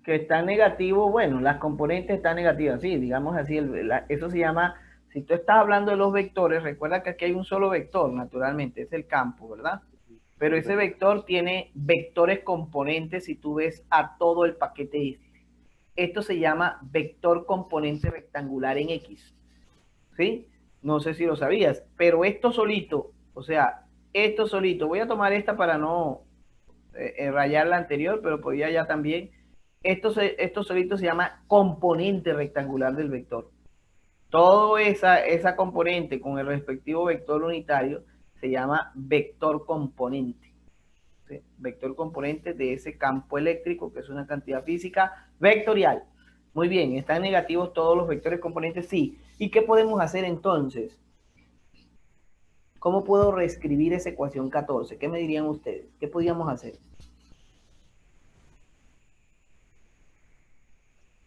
Que están negativos, bueno, las componentes están negativas, sí, digamos así, eso se llama, si tú estás hablando de los vectores, recuerda que aquí hay un solo vector, naturalmente, es el campo, ¿verdad? Pero ese vector tiene vectores componentes si tú ves a todo el paquete este. Esto se llama vector componente rectangular en X, ¿sí? No sé si lo sabías, pero esto solito, o sea, esto solito, voy a tomar esta para no rayar la anterior, pero podría ya también. Esto solito se llama componente rectangular del vector. Toda esa componente con el respectivo vector unitario se llama vector componente. ¿Sí? Vector componente de ese campo eléctrico, que es una cantidad física vectorial. Muy bien, ¿están negativos todos los vectores componentes? Sí. ¿Y qué podemos hacer entonces? ¿Cómo puedo reescribir esa ecuación 14? ¿Qué me dirían ustedes? ¿Qué podríamos hacer?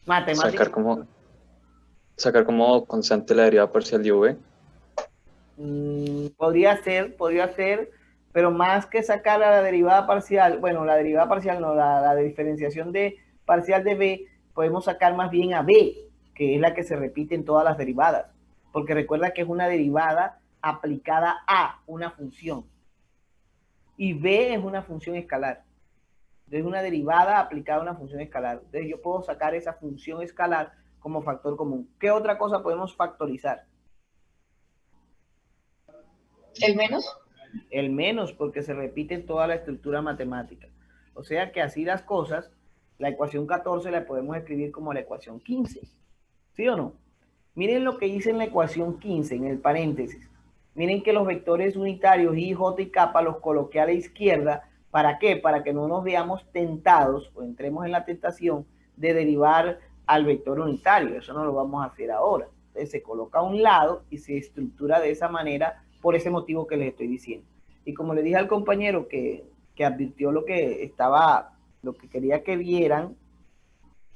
Matemáticas. Sacar como constante la derivada parcial de v. Podría ser, pero más que sacar a la derivada parcial, bueno, la derivada parcial no, la diferenciación de parcial de b, podemos sacar más bien a b, que es la que se repite en todas las derivadas, porque recuerda que es una derivada aplicada a una función, y b es una función escalar. Es una derivada aplicada a una función escalar. Entonces yo puedo sacar esa función escalar como factor común. ¿Qué otra cosa podemos factorizar? ¿El menos? El menos, porque se repite en toda la estructura matemática. O sea que así las cosas, la ecuación 14 la podemos escribir como la ecuación 15. ¿Sí o no? Miren lo que hice en la ecuación 15, en el paréntesis. Miren que los vectores unitarios I, J y K los coloqué a la izquierda. ¿Para qué? Para que no nos veamos tentados o entremos en la tentación de derivar al vector unitario. Eso no lo vamos a hacer ahora. Entonces se coloca a un lado y se estructura de esa manera por ese motivo que les estoy diciendo. Y como le dije al compañero que advirtió lo que quería que vieran,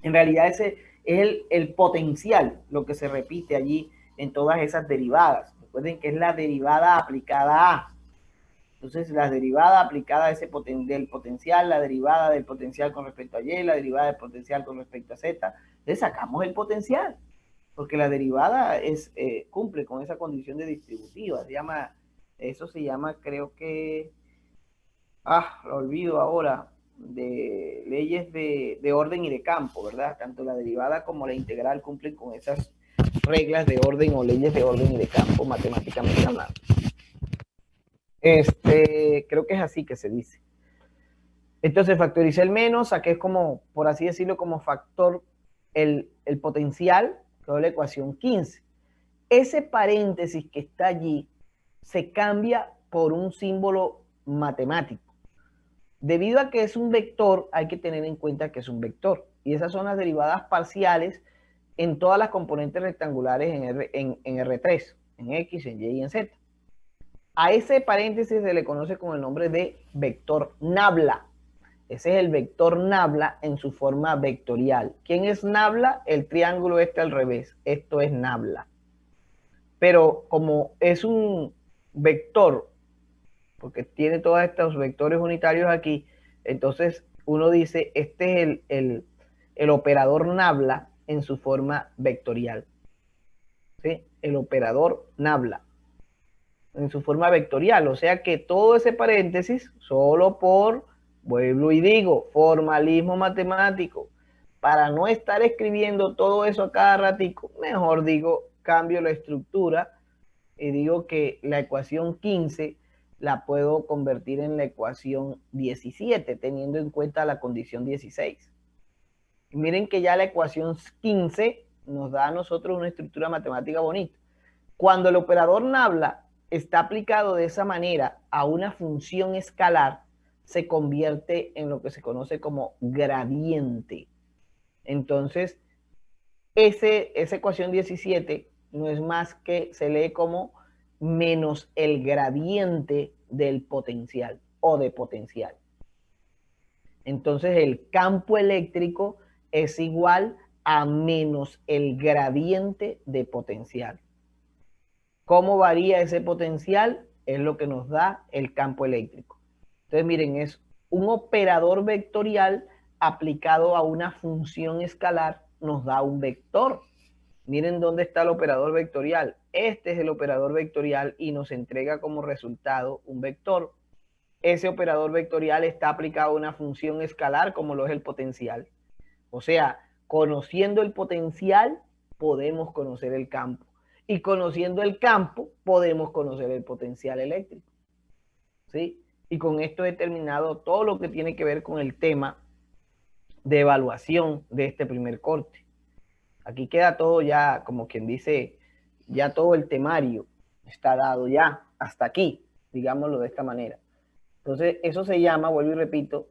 en realidad ese es el potencial, lo que se repite allí en todas esas derivadas. Recuerden que es la derivada aplicada a. Entonces, la derivada aplicada a del potencial, la derivada del potencial con respecto a Y, la derivada del potencial con respecto a Z. Le sacamos el potencial, porque la derivada cumple con esa condición de distributiva. Eso se llama, creo que, lo olvido ahora, de leyes de orden y de campo, ¿verdad? Tanto la derivada como la integral cumplen con esas reglas de orden o leyes de orden y de campo, matemáticamente hablando. Creo que es así que se dice. Entonces factoricé el menos, saqué como, por así decirlo, como factor el potencial, que es la ecuación 15. Ese paréntesis que está allí se cambia por un símbolo matemático. Debido a que es un vector, hay que tener en cuenta que es un vector. Y esas son las derivadas parciales en todas las componentes rectangulares en R3, en X, en Y y en Z. A ese paréntesis se le conoce con el nombre de vector nabla. Ese es el vector nabla en su forma vectorial. ¿Quién es nabla? El triángulo al revés. Esto es nabla. Pero como es un vector, porque tiene todos estos vectores unitarios aquí, entonces uno dice, este es el operador nabla en su forma vectorial. ¿Sí? El operador nabla en su forma vectorial, o sea que todo ese paréntesis, solo por, vuelvo y digo, formalismo matemático, para no estar escribiendo todo eso a cada ratico, mejor digo, cambio la estructura y digo que la ecuación 15 la puedo convertir en la ecuación 17, teniendo en cuenta la condición 16. Y miren que ya la ecuación 15 nos da a nosotros una estructura matemática bonita. Cuando el operador nabla está aplicado de esa manera a una función escalar, se convierte en lo que se conoce como gradiente. Entonces, esa ecuación 17 no es más que se lee como menos el gradiente del potencial o de potencial. Entonces, el campo eléctrico es igual a menos el gradiente de potencial. ¿Cómo varía ese potencial? Es lo que nos da el campo eléctrico. Entonces, miren, es un operador vectorial aplicado a una función escalar, nos da un vector. Miren dónde está el operador vectorial. Este es el operador vectorial y nos entrega como resultado un vector. Ese operador vectorial está aplicado a una función escalar como lo es el potencial. O sea, conociendo el potencial, podemos conocer el campo. Y conociendo el campo, podemos conocer el potencial eléctrico. ¿Sí? Y con esto he terminado todo lo que tiene que ver con el tema de evaluación de este primer corte. Aquí queda todo ya, como quien dice, ya todo el temario está dado ya, hasta aquí, digámoslo de esta manera. Entonces, eso se llama, vuelvo y repito,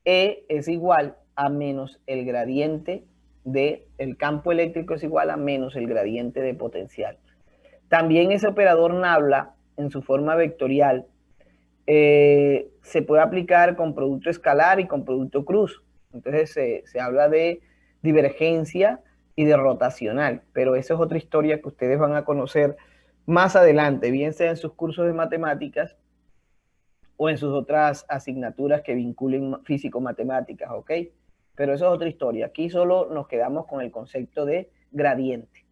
E es igual a menos el gradiente el campo eléctrico es igual a menos el gradiente de potencial. También ese operador nabla en su forma vectorial, se puede aplicar con producto escalar y con producto cruz. Entonces se habla de divergencia y de rotacional, pero esa es otra historia que ustedes van a conocer más adelante, bien sea en sus cursos de matemáticas o en sus otras asignaturas que vinculen físico-matemáticas, ¿ok? Pero eso es otra historia. Aquí solo nos quedamos con el concepto de gradiente.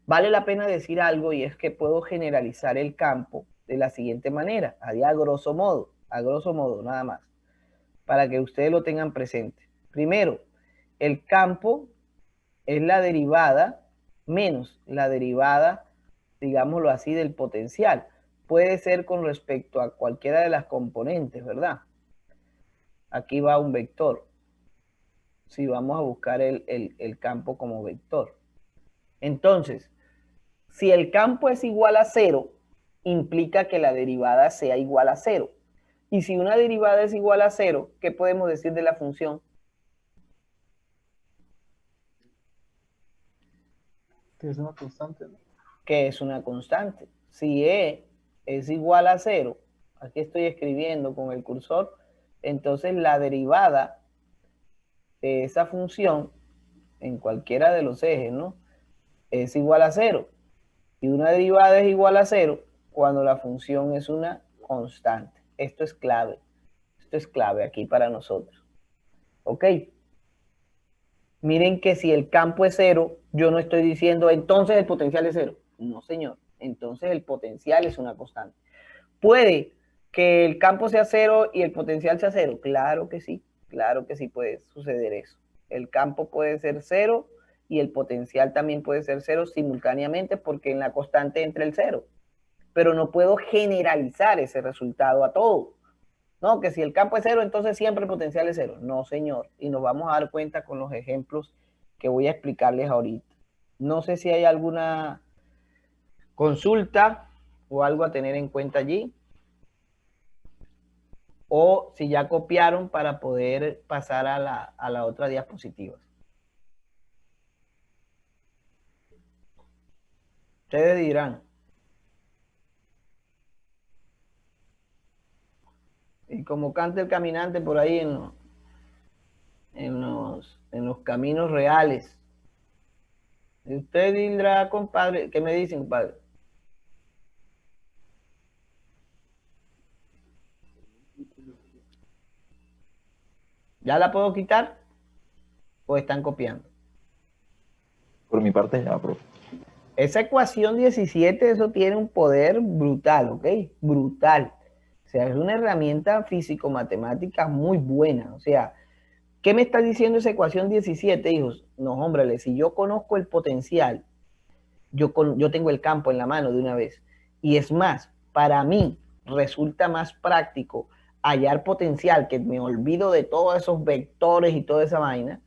Vale la pena decir algo, y es que puedo generalizar el campo de la siguiente manera, a grosso modo, nada más, para que ustedes lo tengan presente. Primero, el campo es la derivada menos la derivada, digámoslo así, del potencial. Puede ser con respecto a cualquiera de las componentes, ¿verdad? Aquí va un vector. Si vamos a buscar el campo como vector. Entonces, si el campo es igual a 0, implica que la derivada sea igual a 0. Y si una derivada es igual a 0, ¿qué podemos decir de la función? Que es una constante, ¿no? Que es una constante. Si E es igual a 0, aquí estoy escribiendo con el cursor, entonces la derivada de esa función en cualquiera de los ejes, ¿no?, es igual a 0. Y una derivada es igual a 0 cuando la función es una constante. Esto es clave. Esto es clave aquí para nosotros. ¿Ok? Miren que si el campo es 0, yo no estoy diciendo entonces el potencial es 0. No, señor. Entonces el potencial es una constante. ¿Puede que el campo sea 0 y el potencial sea 0? Claro que sí. Claro que sí puede suceder eso. El campo puede ser 0 y el potencial también puede ser 0 simultáneamente, porque en la constante entra el 0. Pero no puedo generalizar ese resultado a todo. No, que si el campo es 0, entonces siempre el potencial es 0. No, señor. Y nos vamos a dar cuenta con los ejemplos que voy a explicarles ahorita. No sé si hay alguna consulta o algo a tener en cuenta allí, o si ya copiaron para poder pasar a la otra diapositiva. Ustedes dirán. Y como canta el caminante por ahí en los caminos reales. Y usted dirá, compadre, ¿qué me dicen, compadre? ¿Ya la puedo quitar o están copiando? Por mi parte, ya, profe. Esa ecuación 17, eso tiene un poder brutal, ¿ok? Brutal. O sea, es una herramienta físico-matemática muy buena. O sea, ¿qué me está diciendo esa ecuación 17, hijos? No, hombre, si yo conozco el potencial, yo tengo el campo en la mano de una vez. Y es más, para mí resulta más práctico hallar potencial, que me olvido de todos esos vectores y toda esa vaina.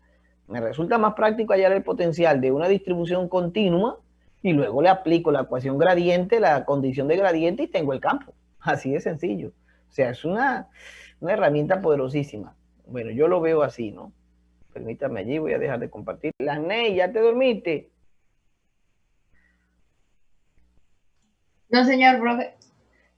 Me resulta más práctico hallar el potencial de una distribución continua y luego le aplico la ecuación gradiente, la condición de gradiente, y tengo el campo. Así de sencillo. O sea, es una herramienta poderosísima. Bueno, yo lo veo así, ¿no? Permítame allí, voy a dejar de compartir. Lasney, ¿ya te dormiste? No, señor profe.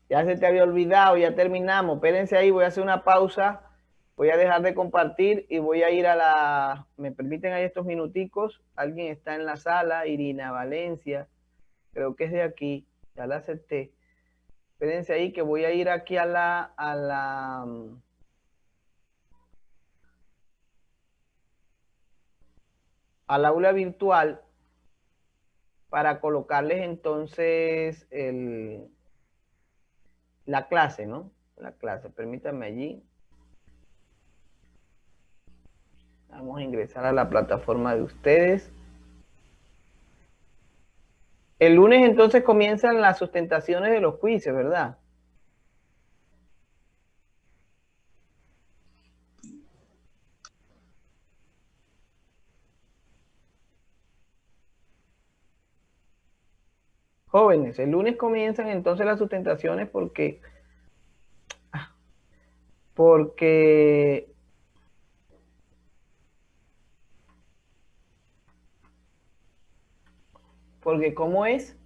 Ya se te había olvidado, ya terminamos. Espérense ahí, voy a hacer una pausa. Voy a dejar de compartir y voy a ir a la... ¿Me permiten ahí estos minuticos? Alguien está en la sala, Irina Valencia. Creo que es de aquí. Ya la acepté. Espérense ahí que voy a ir aquí al aula virtual para colocarles entonces la clase, ¿no? La clase. Permítanme allí. Vamos a ingresar a la plataforma de ustedes. El lunes entonces comienzan las sustentaciones de los quizzes, ¿verdad? Jóvenes, el lunes comienzan entonces las sustentaciones porque ¿cómo es?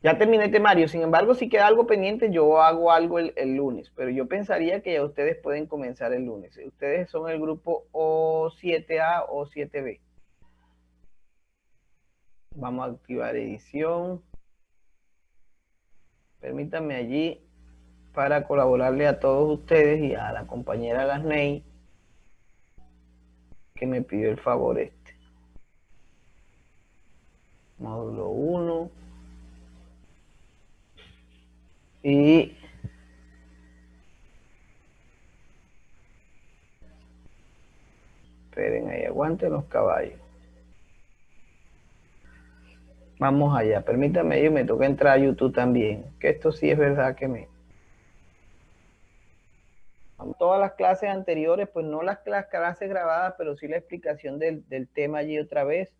Ya terminé temario, sin embargo, si queda algo pendiente, yo hago algo el lunes, pero yo pensaría que ya ustedes pueden comenzar el lunes. Ustedes son el grupo O7A o 7B. Vamos a activar edición. Permítanme allí para colaborarle a todos ustedes y a la compañera Gasney que me pidió el favor este. Módulo 1. Y esperen ahí, aguanten los caballos. Vamos allá, permítanme, yo me toca entrar a YouTube también, que esto sí es verdad que todas las clases anteriores, pues no las clases grabadas, pero sí la explicación del tema allí otra vez,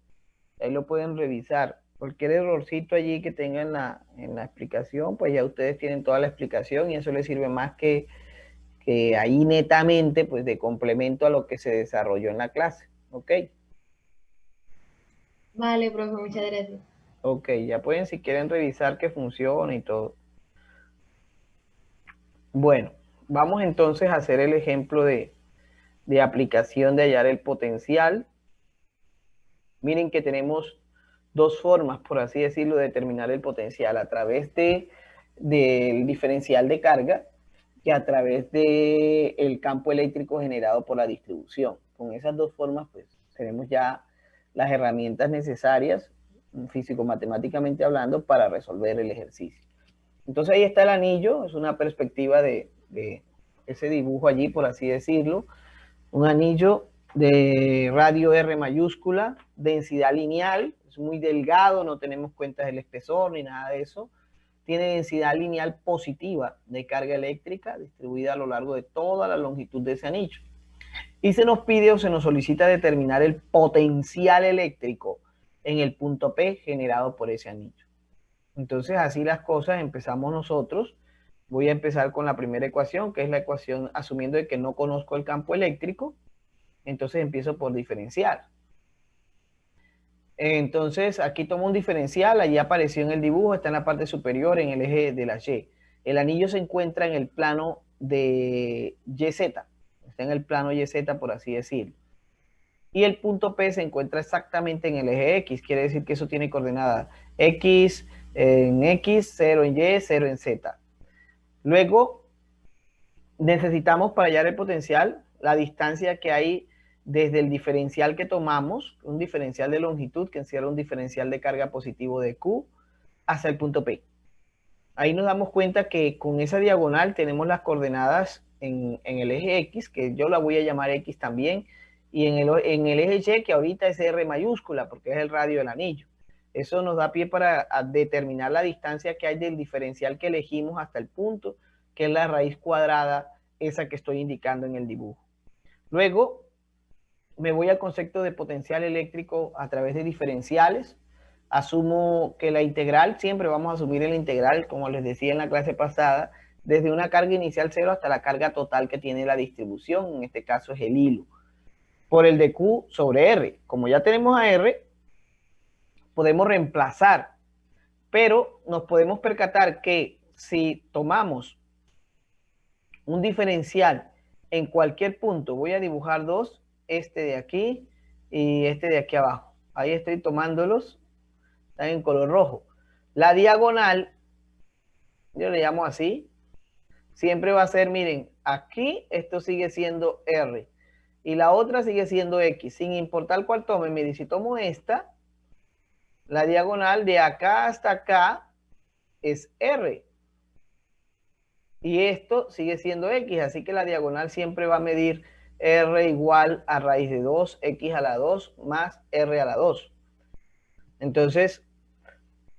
ahí lo pueden revisar. Cualquier errorcito allí que tengan en la explicación, pues ya ustedes tienen toda la explicación y eso les sirve más que ahí netamente, pues de complemento a lo que se desarrolló en la clase, ¿ok? Vale, profe, muchas gracias. Ok, ya pueden si quieren revisar que funcione y todo. Bueno, vamos entonces a hacer el ejemplo de aplicación de hallar el potencial. Miren que tenemos dos formas, por así decirlo, de determinar el potencial, a través del diferencial de carga y a través del campo eléctrico generado por la distribución. Con esas dos formas, pues, tenemos ya las herramientas necesarias, físico-matemáticamente hablando, para resolver el ejercicio. Entonces ahí está el anillo, es una perspectiva de ese dibujo allí, por así decirlo, un anillo de radio R mayúscula, densidad lineal, es muy delgado, no tenemos cuentas del espesor ni nada de eso, tiene densidad lineal positiva de carga eléctrica distribuida a lo largo de toda la longitud de ese anillo. Y se nos pide o se nos solicita determinar el potencial eléctrico en el punto P generado por ese anillo. Entonces, así las cosas, empezamos nosotros. Voy a empezar con la primera ecuación, que es la ecuación asumiendo de que no conozco el campo eléctrico. Entonces empiezo por diferencial. Entonces, aquí tomo un diferencial, allí apareció en el dibujo, está en la parte superior, en el eje de la Y. El anillo se encuentra en el plano de YZ, está en el plano YZ, por así decirlo. Y el punto P se encuentra exactamente en el eje X, quiere decir que eso tiene coordenadas X en X, 0 en Y, 0 en Z. Luego, necesitamos para hallar el potencial la distancia que hay desde el diferencial que tomamos, un diferencial de longitud que encierra un diferencial de carga positivo de Q, hasta el punto P. Ahí nos damos cuenta que con esa diagonal tenemos las coordenadas en el eje X, que yo la voy a llamar X también, y en el eje Y, que ahorita es R mayúscula, porque es el radio del anillo. Eso nos da pie para determinar la distancia que hay del diferencial que elegimos hasta el punto, que es la raíz cuadrada, esa que estoy indicando en el dibujo. Luego, me voy al concepto de potencial eléctrico a través de diferenciales. Asumo que la integral, siempre vamos a asumir el integral, como les decía en la clase pasada, desde una carga inicial 0 hasta la carga total que tiene la distribución, en este caso es el hilo, por el de Q sobre R. Como ya tenemos a R, podemos reemplazar, pero nos podemos percatar que si tomamos un diferencial en cualquier punto, voy a dibujar dos, este de aquí y este de aquí abajo. Ahí estoy tomándolos, están en color rojo. La diagonal, yo le llamo así, siempre va a ser, miren, aquí esto sigue siendo R y la otra sigue siendo X, sin importar cuál tome. Miren, si tomo esta, la diagonal de acá hasta acá es R. Y esto sigue siendo X, así que la diagonal siempre va a medir R igual a raíz de 2, X a la 2 más R a la 2. Entonces,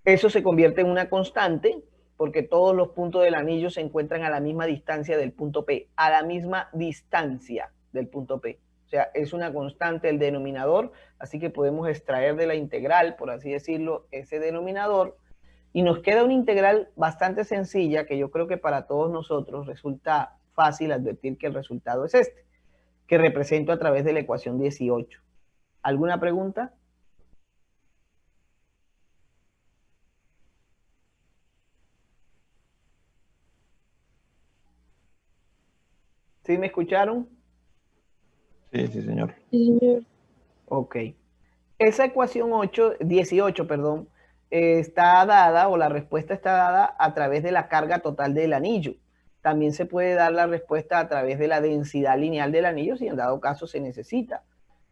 eso se convierte en una constante porque todos los puntos del anillo se encuentran a la misma distancia del punto P, a la misma distancia del punto P. O sea, es una constante el denominador, así que podemos extraer de la integral, por así decirlo, ese denominador, y nos queda una integral bastante sencilla que yo creo que para todos nosotros resulta fácil advertir que el resultado es este, que represento a través de la ecuación 18. ¿Alguna pregunta? ¿Sí me escucharon? Sí, sí, señor. Sí, señor. Ok. Esa ecuación 18, perdón, está dada, o la respuesta está dada a través de la carga total del anillo. También se puede dar la respuesta a través de la densidad lineal del anillo, si en dado caso se necesita.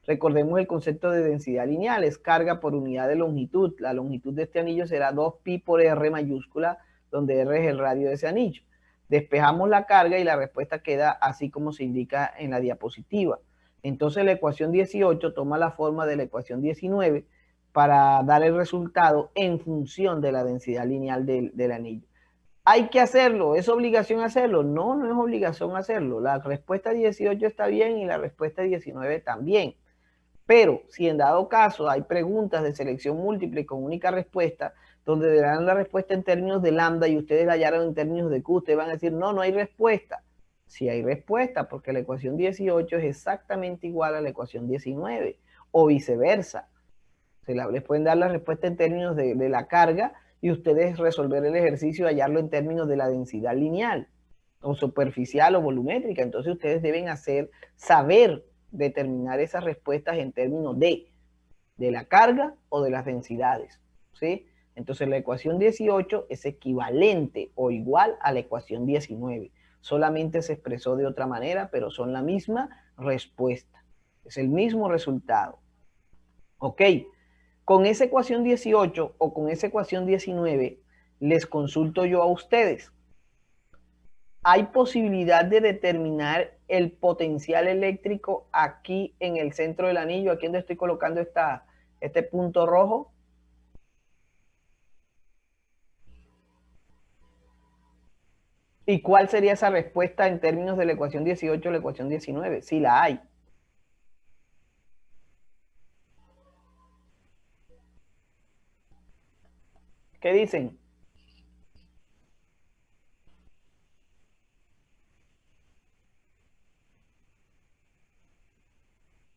Recordemos el concepto de densidad lineal, es carga por unidad de longitud. La longitud de este anillo será 2pi por r mayúscula, donde r es el radio de ese anillo. Despejamos la carga y la respuesta queda así como se indica en la diapositiva. Entonces la ecuación 18 toma la forma de la ecuación 19 para dar el resultado en función de la densidad lineal del anillo. ¿Hay que hacerlo? ¿Es obligación hacerlo? No, no es obligación hacerlo. La respuesta 18 está bien y la respuesta 19 también. Pero si en dado caso hay preguntas de selección múltiple con única respuesta, donde darán la respuesta en términos de lambda y ustedes la hallaron en términos de Q, ustedes van a decir, no, no hay respuesta. Sí hay respuesta, porque la ecuación 18 es exactamente igual a la ecuación 19, o viceversa. Les pueden dar la respuesta en términos de la carga y ustedes resolver el ejercicio y hallarlo en términos de la densidad lineal, o superficial o volumétrica. Entonces ustedes deben saber determinar esas respuestas en términos de la carga o de las densidades, ¿sí? Entonces la ecuación 18 es equivalente o igual a la ecuación 19. Solamente se expresó de otra manera, pero son la misma respuesta. Es el mismo resultado. Ok. Con esa ecuación 18 o con esa ecuación 19, les consulto yo a ustedes. ¿Hay posibilidad de determinar el potencial eléctrico aquí en el centro del anillo? Aquí donde estoy colocando este punto rojo. ¿Y cuál sería esa respuesta en términos de la ecuación 18 o la ecuación 19? Sí la hay. ¿Qué dicen?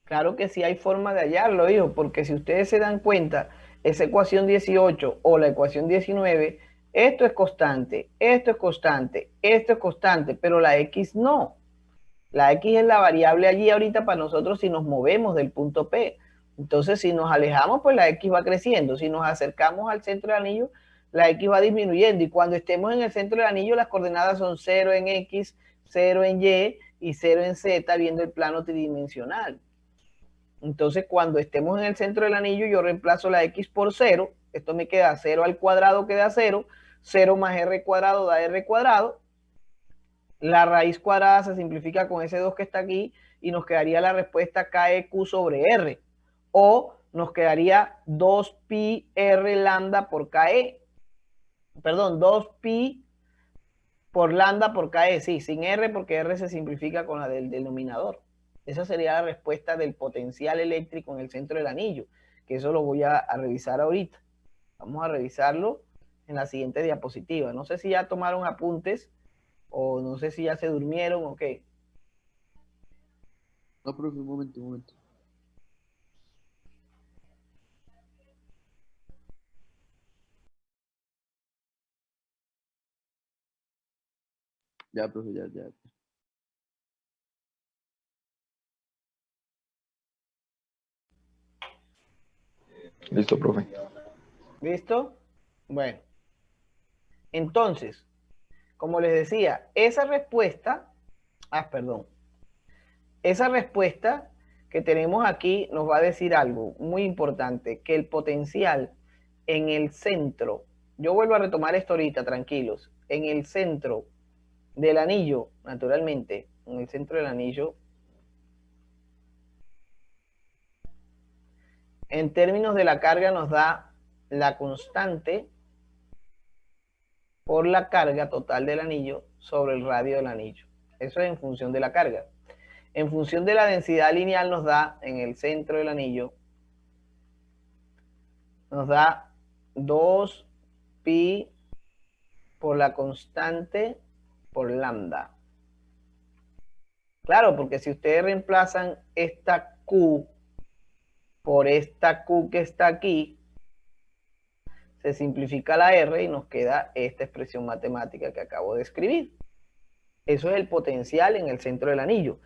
Claro que sí hay forma de hallarlo, hijo, porque si ustedes se dan cuenta, esa ecuación 18 o la ecuación 19, esto es constante, esto es constante, esto es constante, pero la X no. La X es la variable allí ahorita para nosotros si nos movemos del punto P. Entonces, si nos alejamos, pues la X va creciendo. Si nos acercamos al centro del anillo, la X va disminuyendo. Y cuando estemos en el centro del anillo, las coordenadas son 0 en X, 0 en Y y 0 en Z, viendo el plano tridimensional. Entonces, cuando estemos en el centro del anillo, yo reemplazo la X por 0. Esto me queda 0 al cuadrado, queda 0. 0 más R cuadrado da R cuadrado. La raíz cuadrada se simplifica con ese 2 que está aquí y nos quedaría la respuesta KEQ sobre R. O nos quedaría 2pi R lambda por KE. Perdón, 2pi por lambda por KE. Sí, sin R porque R se simplifica con la del denominador. Esa sería la respuesta del potencial eléctrico en el centro del anillo, que eso lo voy a revisar ahorita. Vamos a revisarlo en la siguiente diapositiva. No sé si ya tomaron apuntes o no sé si ya se durmieron o qué. No, profe, un momento, un momento. Ya, profe, ya. Listo, profe. ¿Listo? Bueno. Entonces, como les decía, esa respuesta que tenemos aquí nos va a decir algo muy importante, que el potencial en el centro, yo vuelvo a retomar esto ahorita, tranquilos, en el centro del anillo, naturalmente, en el centro del anillo, en términos de la carga nos da la constante por la carga total del anillo sobre el radio del anillo. Eso es en función de la carga. En función de la densidad lineal nos da, en el centro del anillo, nos da 2pi por la constante por lambda. Claro, porque si ustedes reemplazan esta Q por esta Q que está aquí, se simplifica la R y nos queda esta expresión matemática que acabo de escribir. Eso es el potencial en el centro del anillo.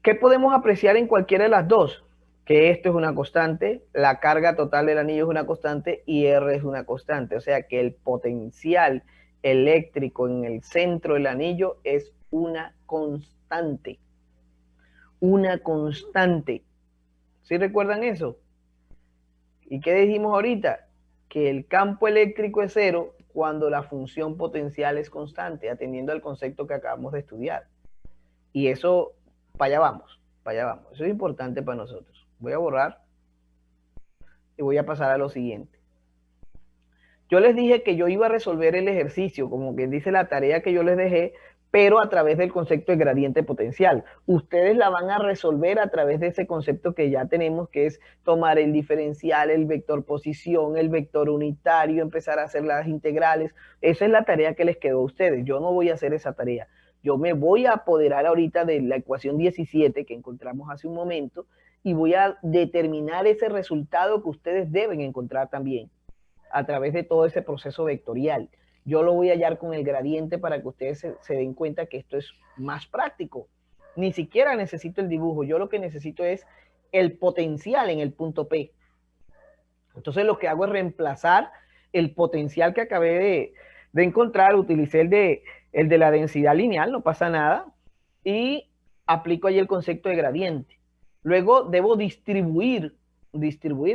¿Qué podemos apreciar en cualquiera de las dos? Que esto es una constante, la carga total del anillo es una constante y R es una constante. O sea que el potencial eléctrico en el centro del anillo es una constante. Una constante. ¿Sí recuerdan eso? ¿Y qué dijimos ahorita? Que el campo eléctrico es cero cuando la función potencial es constante, atendiendo al concepto que acabamos de estudiar. Y eso, para allá vamos, para allá vamos. Eso es importante para nosotros. Voy a borrar y voy a pasar a lo siguiente. Yo les dije que yo iba a resolver el ejercicio, como quien dice la tarea que yo les dejé, pero a través del concepto de gradiente potencial. Ustedes la van a resolver a través de ese concepto que ya tenemos, que es tomar el diferencial, el vector posición, el vector unitario, empezar a hacer las integrales. Esa es la tarea que les quedó a ustedes. Yo no voy a hacer esa tarea. Yo me voy a apoderar ahorita de la ecuación 17 que encontramos hace un momento y voy a determinar ese resultado que ustedes deben encontrar también a través de todo ese proceso vectorial. Yo lo voy a hallar con el gradiente para que ustedes se den cuenta que esto es más práctico. Ni siquiera necesito el dibujo. Yo lo que necesito es el potencial en el punto P. Entonces lo que hago es reemplazar el potencial que acabé de encontrar. Utilicé el de la densidad lineal, no pasa nada. Y aplico ahí el concepto de gradiente. Luego debo distribuir,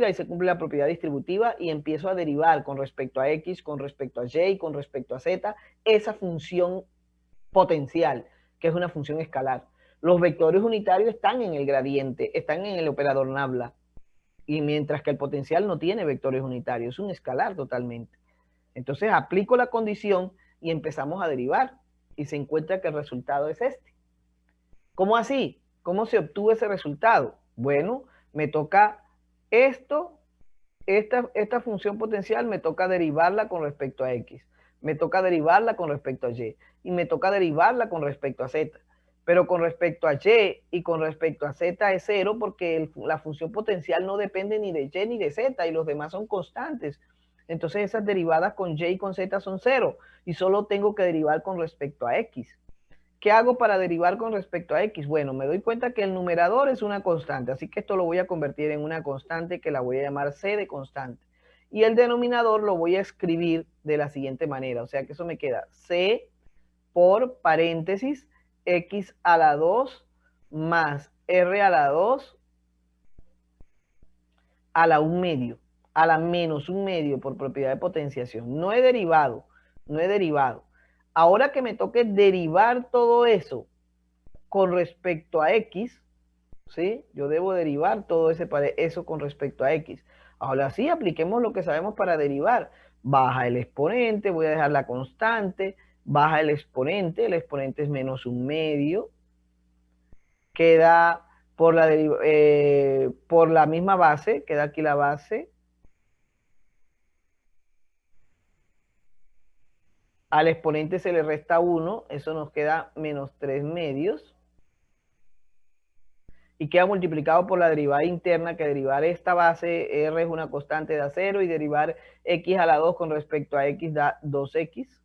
ahí se cumple la propiedad distributiva y empiezo a derivar con respecto a X, con respecto a Y, con respecto a Z, esa función potencial, que es una función escalar. Los vectores unitarios están en el gradiente, están en el operador nabla, y mientras que el potencial no tiene vectores unitarios, es un escalar totalmente. Entonces aplico la condición y empezamos a derivar, y se encuentra que el resultado es este. ¿Cómo así? ¿Cómo se obtuvo ese resultado? Bueno, me toca esto, esta función potencial me toca derivarla con respecto a X, me toca derivarla con respecto a Y, y me toca derivarla con respecto a Z. Pero con respecto a Y y con respecto a Z es cero porque la función potencial no depende ni de Y ni de Z y los demás son constantes. Entonces esas derivadas con Y y con Z son cero y solo tengo que derivar con respecto a X. ¿Qué hago para derivar con respecto a X? Bueno, me doy cuenta que el numerador es una constante, así que esto lo voy a convertir en una constante que la voy a llamar C de constante. Y el denominador lo voy a escribir de la siguiente manera, o sea que eso me queda C por paréntesis X a la 2 más R a la 2 a la 1 medio, a la menos 1 medio por propiedad de potenciación. No he derivado, no he derivado. Ahora que me toque derivar todo eso con respecto a X, ¿sí? Yo debo derivar todo eso con respecto a X. Ahora sí, apliquemos lo que sabemos para derivar. Baja el exponente, voy a dejar la constante, baja el exponente es menos 1 medio. Queda por la misma base, queda aquí la base. Al exponente se le resta 1, eso nos queda menos 3 medios. Y queda multiplicado por la derivada interna, que derivar esta base, R es una constante, da 0, y derivar X a la 2 con respecto a X da 2X.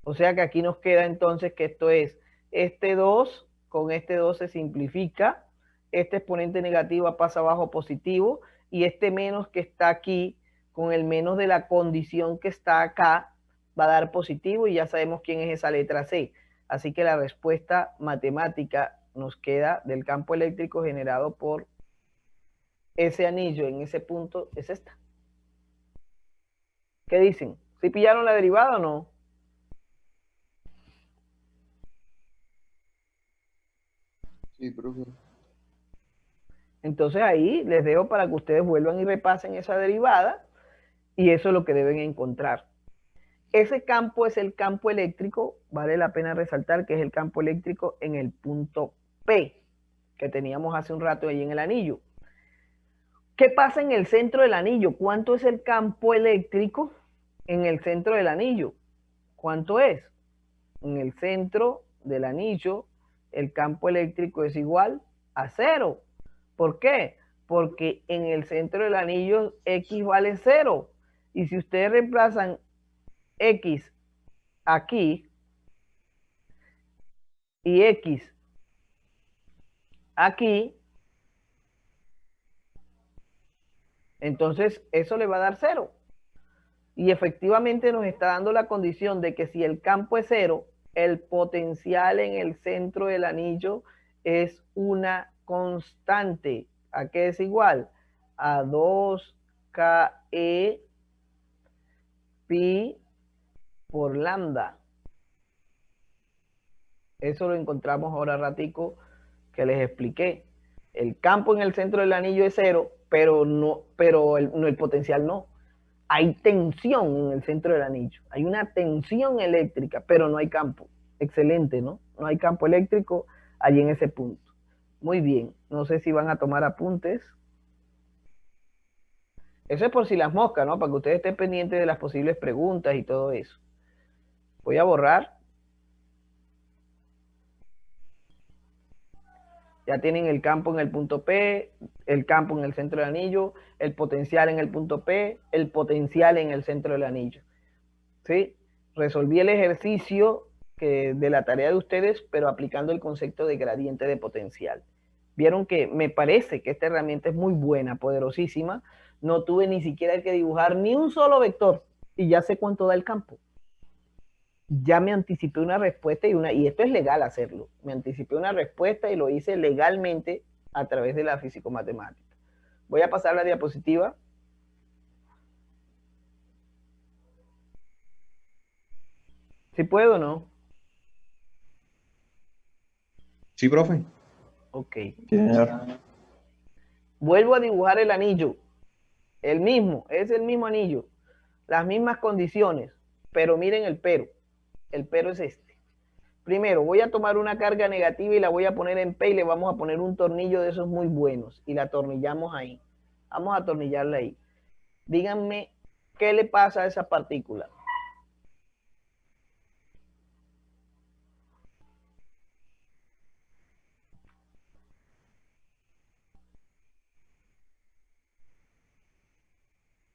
O sea que aquí nos queda entonces que esto es, este 2 con este 2 se simplifica, este exponente negativo pasa abajo positivo, y este menos que está aquí, con el menos de la condición que está acá, va a dar positivo y ya sabemos quién es esa letra C. Así que la respuesta matemática nos queda del campo eléctrico generado por ese anillo en ese punto es esta. ¿Qué dicen? ¿Sí pillaron la derivada o no? Sí, profe. Entonces ahí les dejo para que ustedes vuelvan y repasen esa derivada y eso es lo que deben encontrar. Ese campo es el campo eléctrico, vale la pena resaltar que es el campo eléctrico en el punto P, que teníamos hace un rato ahí en el anillo. ¿Qué pasa en el centro del anillo? ¿Cuánto es el campo eléctrico en el centro del anillo? ¿Cuánto es? En el centro del anillo, el campo eléctrico es igual a 0. ¿Por qué? Porque en el centro del anillo X vale 0. Y si ustedes reemplazan X aquí, y X aquí, entonces eso le va a dar 0. Y efectivamente nos está dando la condición de que si el campo es 0, el potencial en el centro del anillo es una constante. ¿A qué es igual? A 2KE pi por lambda. Eso lo encontramos ahora ratico que les expliqué. El campo en el centro del anillo es 0, pero el potencial no. Hay tensión en el centro del anillo. Hay una tensión eléctrica, pero no hay campo. Excelente, ¿no? No hay campo eléctrico allí en ese punto. Muy bien. No sé si van a tomar apuntes. Eso es por si las moscas, ¿no? Para que ustedes estén pendientes de las posibles preguntas y todo eso. Voy a borrar. Ya tienen el campo en el punto P, el campo en el centro del anillo, el potencial en el punto P, el potencial en el centro del anillo. ¿Sí? Resolví el ejercicio de la tarea de ustedes, pero aplicando el concepto de gradiente de potencial. Vieron que me parece que esta herramienta es muy buena, poderosísima. No tuve ni siquiera que dibujar ni un solo vector y ya sé cuánto da el campo. Ya me anticipé una respuesta y esto es legal hacerlo. Me anticipé una respuesta y lo hice legalmente a través de la físico-matemática. Voy a pasar la diapositiva. ¿Sí puedo o no? Sí, profe. Ok. Señor. Vuelvo a dibujar el anillo. El mismo, es el mismo anillo. Las mismas condiciones. Pero miren el pero. El pero es este. Primero, voy a tomar una carga negativa y la voy a poner en P y le vamos a poner un tornillo de esos muy buenos. Y la atornillamos ahí. Vamos a atornillarla ahí. Díganme, ¿qué le pasa a esa partícula?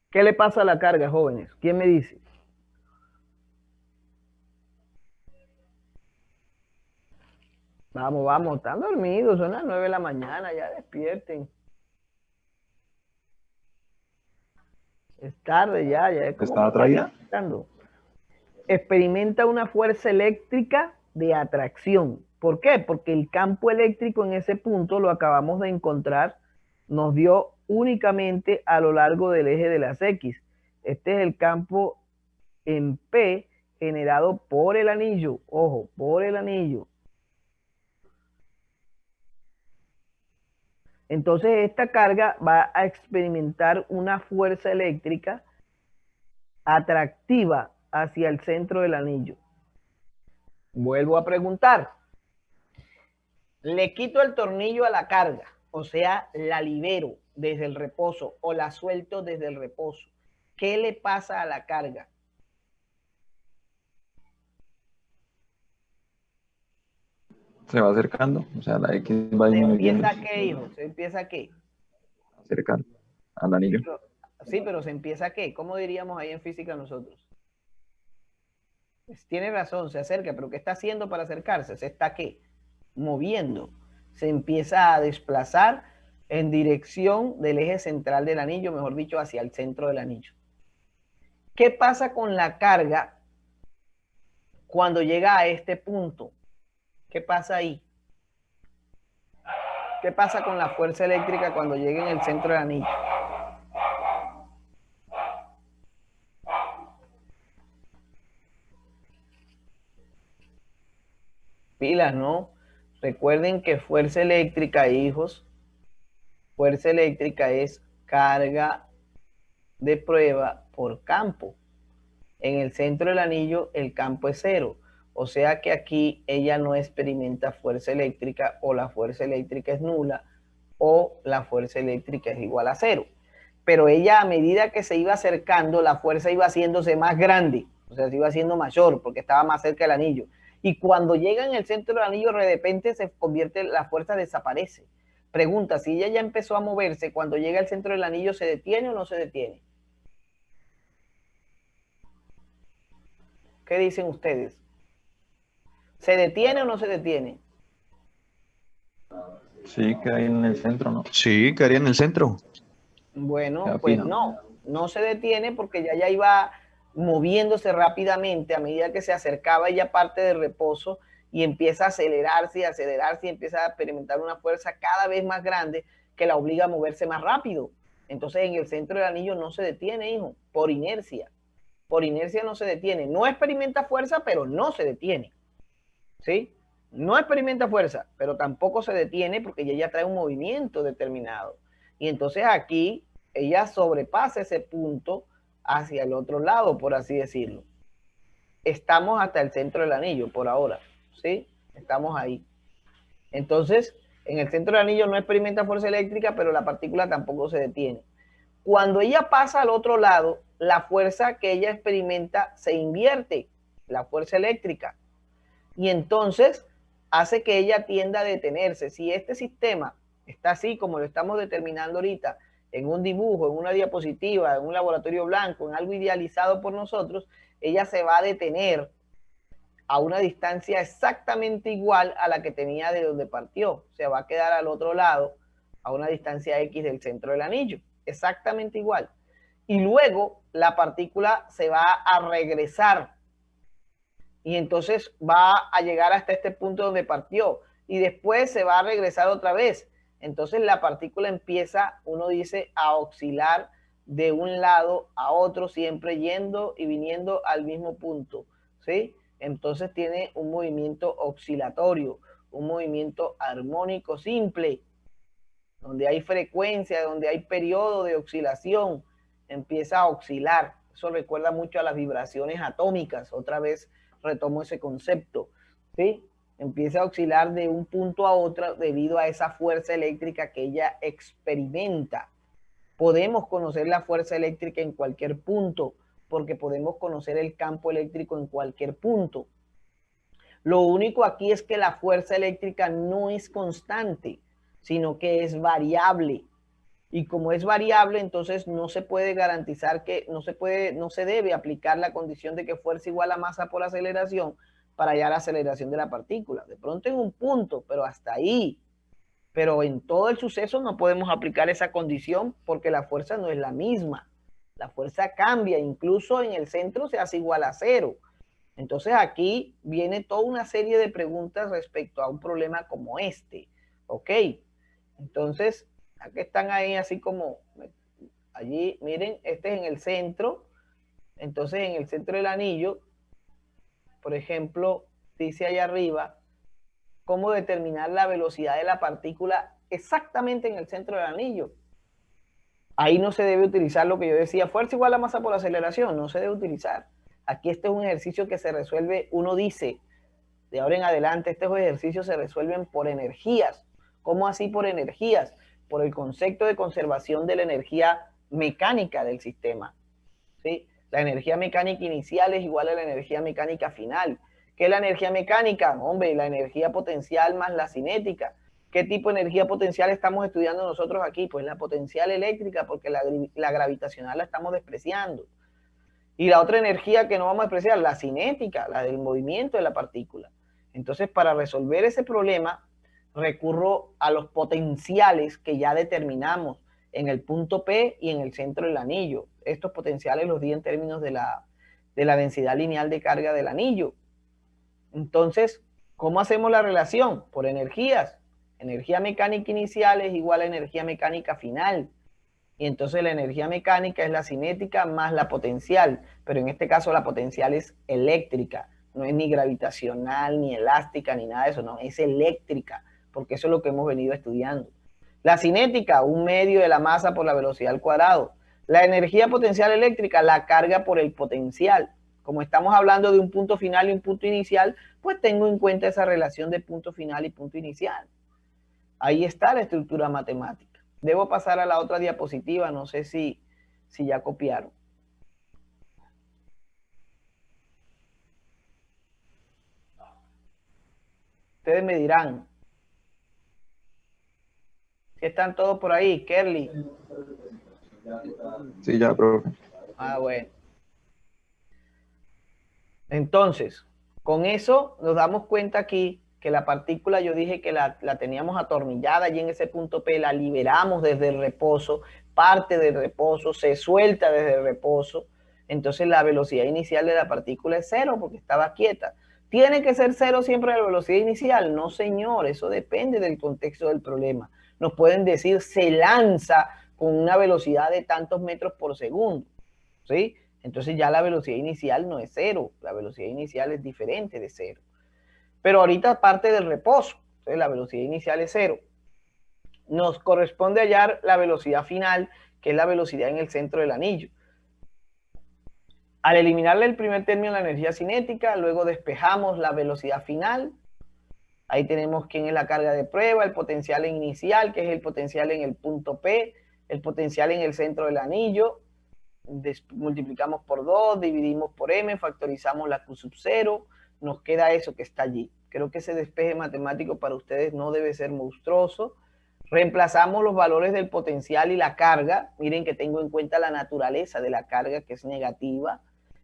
¿Qué le pasa a la carga, jóvenes? ¿Quién me dice? Vamos, vamos, están dormidos, son las 9 de la mañana, ya despierten. Es tarde ya es como ¿Está atraída? Experimenta una fuerza eléctrica de atracción. ¿Por qué? Porque el campo eléctrico en ese punto, lo acabamos de encontrar, nos dio únicamente a lo largo del eje de las X. Este es el campo en P generado por el anillo. Ojo, por el anillo. Entonces esta carga va a experimentar una fuerza eléctrica atractiva hacia el centro del anillo. Vuelvo a preguntar. Le quito el tornillo a la carga, o sea, la libero desde el reposo o la suelto desde el reposo. ¿Qué le pasa a la carga? Se va acercando, o sea, la X va ¿Se disminuyendo. empieza qué, hijo? ¿Se empieza qué? Acercar al anillo. Sí, pero ¿se empieza qué? ¿Cómo diríamos ahí en física nosotros? Pues tiene razón, se acerca, pero ¿qué está haciendo para acercarse? Se está ¿qué? Moviendo. Se empieza a desplazar en dirección del eje central del anillo, mejor dicho, hacia el centro del anillo. ¿Qué pasa con la carga cuando llega a este punto? ¿Qué pasa ahí? ¿Qué pasa con la fuerza eléctrica cuando llega en el centro del anillo? Pilas, ¿no? Recuerden que fuerza eléctrica, hijos, fuerza eléctrica es carga de prueba por campo. En el centro del anillo el campo es 0. O sea que aquí ella no experimenta fuerza eléctrica, o la fuerza eléctrica es nula, o la fuerza eléctrica es igual a 0. Pero ella, a medida que se iba acercando, la fuerza iba haciéndose más grande, o sea, se iba haciendo mayor porque estaba más cerca del anillo. Y cuando llega en el centro del anillo, de repente se convierte, la fuerza desaparece. Pregunta, si ella ya empezó a moverse, cuando llega al centro del anillo, ¿se detiene o no se detiene? ¿Qué dicen ustedes? ¿Se detiene o no se detiene? Sí, que hay en el centro, ¿no? Sí, quedaría en el centro. Bueno, Ya pues fija. no se detiene porque ya iba moviéndose rápidamente a medida que se acercaba ella parte del reposo y empieza a acelerarse y acelerarse y empieza a experimentar una fuerza cada vez más grande que la obliga a moverse más rápido. Entonces en el centro del anillo no se detiene, hijo, por inercia. Por inercia no se detiene. No experimenta fuerza, pero no se detiene. ¿Sí? No experimenta fuerza, pero tampoco se detiene porque ella trae un movimiento determinado. Y entonces aquí ella sobrepasa ese punto hacia el otro lado, por así decirlo. Estamos hasta el centro del anillo por ahora, ¿sí? Estamos ahí. Entonces, en el centro del anillo no experimenta fuerza eléctrica, pero la partícula tampoco se detiene. Cuando ella pasa al otro lado, la fuerza que ella experimenta se invierte, la fuerza eléctrica. Y entonces hace que ella tienda a detenerse. Si este sistema está así como lo estamos determinando ahorita, en un dibujo, en una diapositiva, en un laboratorio blanco, en algo idealizado por nosotros, ella se va a detener a una distancia exactamente igual a la que tenía de donde partió. Se va a quedar al otro lado a una distancia X del centro del anillo, exactamente igual. Y luego la partícula se va a regresar y entonces va a llegar hasta este punto donde partió y después se va a regresar otra vez. Entonces la partícula empieza, uno dice, a oscilar de un lado a otro, siempre yendo y viniendo al mismo punto, ¿sí? Entonces tiene un movimiento oscilatorio, un movimiento armónico simple, donde hay frecuencia, donde hay periodo de oscilación, empieza a oscilar. Eso recuerda mucho a las vibraciones atómicas. Otra vez retomo ese concepto, ¿sí? Empieza a oscilar de un punto a otro debido a esa fuerza eléctrica que ella experimenta. Podemos conocer la fuerza eléctrica en cualquier punto, porque podemos conocer el campo eléctrico en cualquier punto. Lo único aquí es que la fuerza eléctrica no es constante, sino que es variable. Y como es variable, entonces no se puede garantizar que no se debe aplicar la condición de que fuerza igual a masa por aceleración para hallar la aceleración de la partícula. De pronto en un punto, pero hasta ahí. Pero en todo el suceso no podemos aplicar esa condición porque la fuerza no es la misma. La fuerza cambia, incluso en el centro se hace igual a cero. Entonces aquí viene toda una serie de preguntas respecto a un problema como este. ¿Ok? Entonces, aquí están ahí así como, allí, miren, este es en el centro. Entonces, en el centro del anillo, por ejemplo, dice allá arriba, cómo determinar la velocidad de la partícula exactamente en el centro del anillo. Ahí no se debe utilizar lo que yo decía, fuerza igual a masa por aceleración, no se debe utilizar. Aquí este es un ejercicio que se resuelve, uno dice, de ahora en adelante, estos ejercicios se resuelven por energías. ¿Cómo así por energías? Por el concepto de conservación de la energía mecánica del sistema, ¿sí? La energía mecánica inicial es igual a la energía mecánica final. ¿Qué es la energía mecánica? Hombre, la energía potencial más la cinética. ¿Qué tipo de energía potencial estamos estudiando nosotros aquí? Pues la potencial eléctrica, porque la gravitacional la estamos despreciando. Y la otra energía que no vamos a despreciar, la cinética, la del movimiento de la partícula. Entonces, para resolver ese problema, recurro a los potenciales que ya determinamos en el punto P y en el centro del anillo. Estos potenciales los di en términos de la densidad lineal de carga del anillo. Entonces, ¿cómo hacemos la relación? Por energías. Energía mecánica inicial es igual a energía mecánica final. Y entonces la energía mecánica es la cinética más la potencial, pero en este caso la potencial es eléctrica, no es ni gravitacional, ni elástica, ni nada de eso, no, es eléctrica, porque eso es lo que hemos venido estudiando. La cinética, un medio de la masa por la velocidad al cuadrado. La energía potencial eléctrica, la carga por el potencial. Como estamos hablando de un punto final y un punto inicial, pues tengo en cuenta esa relación de punto final y punto inicial. Ahí está la estructura matemática. Debo pasar a la otra diapositiva, no sé si ya copiaron. Ustedes me dirán. ¿Si están todos por ahí? Kerly. Sí, ya, profe. Ah, bueno. Entonces, Con eso nos damos cuenta aquí que la partícula, yo dije que la teníamos atornillada allí en ese punto P, la liberamos desde el reposo, parte del reposo, se suelta desde el reposo, entonces la velocidad inicial de la partícula es 0 porque estaba quieta. ¿Tiene que ser 0 siempre la velocidad inicial? No, señor, eso depende del contexto del problema. Nos pueden decir, se lanza con una velocidad de tantos metros por segundo, ¿sí? Entonces ya la velocidad inicial no es 0, la velocidad inicial es diferente de 0. Pero ahorita parte del reposo, entonces la velocidad inicial es 0. Nos corresponde hallar la velocidad final, que es la velocidad en el centro del anillo. Al eliminarle el primer término de la energía cinética, luego despejamos la velocidad final. Ahí tenemos quién es la carga de prueba, el potencial inicial, que es el potencial en el punto P, el potencial en el centro del anillo. Multiplicamos por 2, dividimos por m, factorizamos la Q sub 0, nos queda eso que está allí. Creo que ese despeje matemático para ustedes no debe ser monstruoso. Reemplazamos los valores del potencial y la carga. Miren que tengo en cuenta la naturaleza de la carga, que es negativa.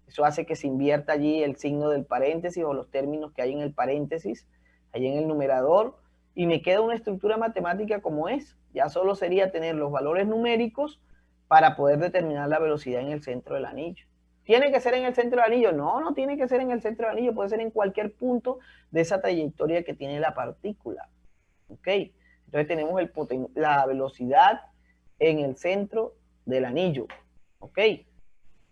Eso hace que se invierta allí el signo del paréntesis o los términos que hay en el paréntesis, allí en el numerador, y me queda una estructura matemática como es. Ya solo sería tener los valores numéricos para poder determinar la velocidad en el centro del anillo. ¿Tiene que ser en el centro del anillo? No, no tiene que ser en el centro del anillo, puede ser en cualquier punto de esa trayectoria que tiene la partícula. ¿Ok? Entonces tenemos la velocidad en el centro del anillo. ¿Ok?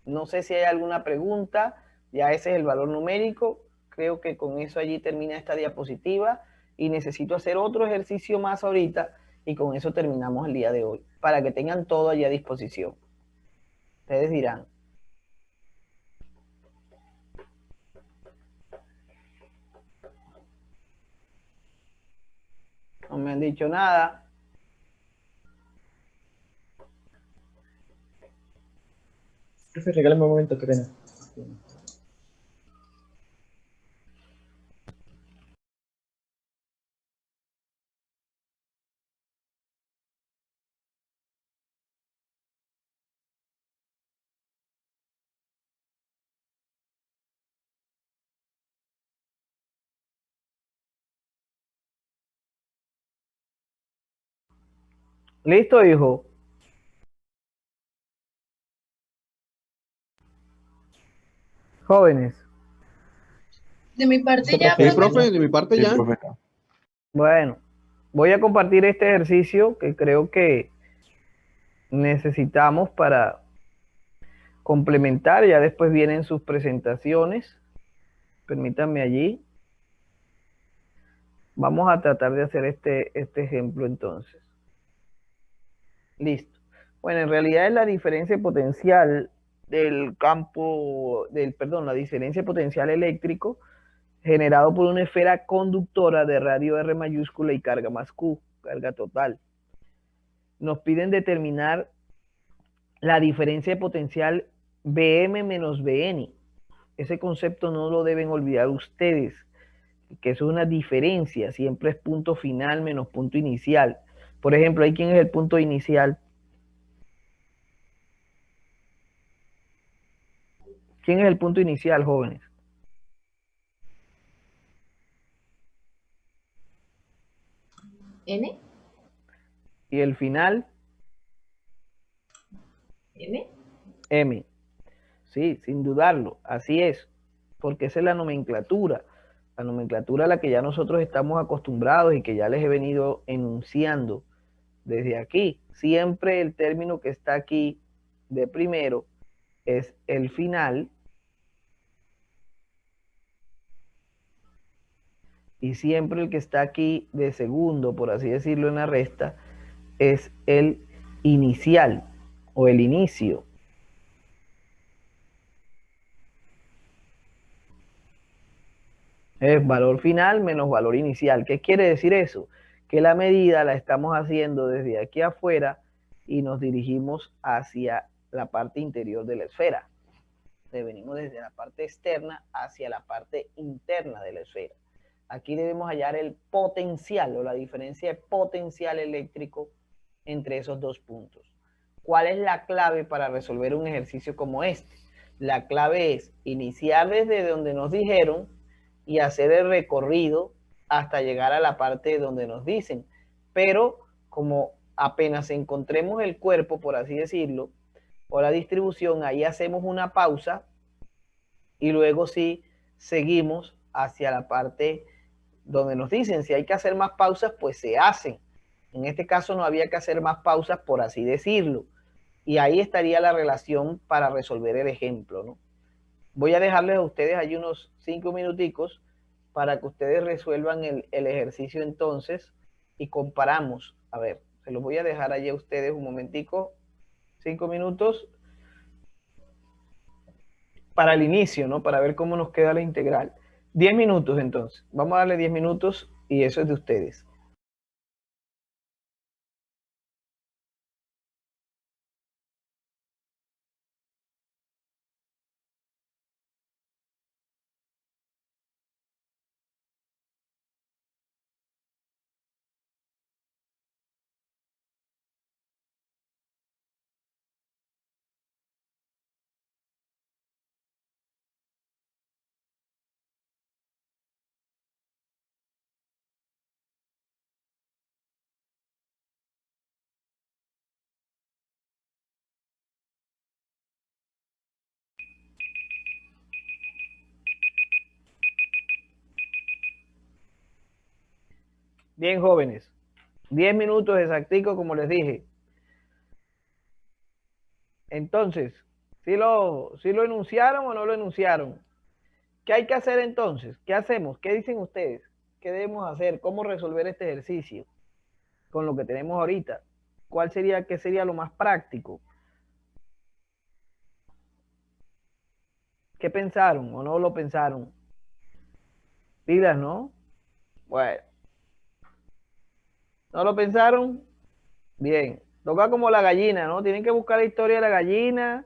No sé si hay alguna pregunta, ya ese es el valor numérico. Creo que con eso allí termina esta diapositiva y necesito hacer otro ejercicio más ahorita y con eso terminamos el día de hoy, para que tengan todo allí a disposición. Ustedes dirán. No me han dicho nada. Profe, regálame un momento, qué pena. ¿Listo, hijo? Jóvenes. De mi parte ya, Sí, profe, de mi parte ya. Bueno, voy a compartir este ejercicio que creo que necesitamos para complementar. Ya después vienen sus presentaciones. Permítanme allí. Vamos a tratar de hacer este ejemplo entonces. Listo. Bueno, en realidad es la diferencia potencial del campo, la diferencia potencial eléctrico generado por una esfera conductora de radio R mayúscula y carga más Q, carga total. Nos piden determinar la diferencia de potencial Bm menos Bn. Ese concepto no lo deben olvidar ustedes, que es una diferencia, siempre es punto final menos punto inicial. Por ejemplo, ¿ahí quién es el punto inicial? ¿Quién es el punto inicial, jóvenes? N. ¿Y el final? M. M. Sí, sin dudarlo, así es, porque esa es la nomenclatura a la que ya nosotros estamos acostumbrados y que ya les he venido enunciando desde aquí. Siempre el término que está aquí de primero es el final y siempre el que está aquí de segundo, por así decirlo, en la resta, es el inicial o el inicio. Es valor final menos valor inicial. ¿Qué quiere decir eso? Que la medida la estamos haciendo desde aquí afuera y nos dirigimos hacia la parte interior de la esfera. Venimos desde la parte externa hacia la parte interna de la esfera. Aquí debemos hallar el potencial o la diferencia de potencial eléctrico entre esos dos puntos. ¿Cuál es la clave para resolver un ejercicio como este? La clave es iniciar desde donde nos dijeron y hacer el recorrido hasta llegar a la parte donde nos dicen. Pero como apenas encontremos el cuerpo, por así decirlo, o la distribución, ahí hacemos una pausa y luego sí seguimos hacia la parte donde nos dicen. Si hay que hacer más pausas, pues se hacen. En este caso no había que hacer más pausas, por así decirlo. Y ahí estaría la relación para resolver el ejemplo, ¿no? Voy a dejarles a ustedes allí unos 5 minuticos para que ustedes resuelvan el ejercicio entonces y comparamos. A ver, se los voy a dejar allí a ustedes un momentico, 5 minutos para el inicio, ¿no? Para ver cómo nos queda la integral. 10 minutos entonces. Vamos a darle 10 minutos y eso es de ustedes. Bien, jóvenes. 10 minutos exactico, como les dije. Entonces, ¿sí lo enunciaron o no lo enunciaron? ¿Qué hay que hacer entonces? ¿Qué hacemos? ¿Qué dicen ustedes? ¿Qué debemos hacer? ¿Cómo resolver este ejercicio con lo que tenemos ahorita? ¿Qué sería lo más práctico? ¿Qué pensaron o no lo pensaron? Pilas, ¿no? Bueno. ¿No lo pensaron? Bien. Toca como la gallina, ¿no? Tienen que buscar la historia de la gallina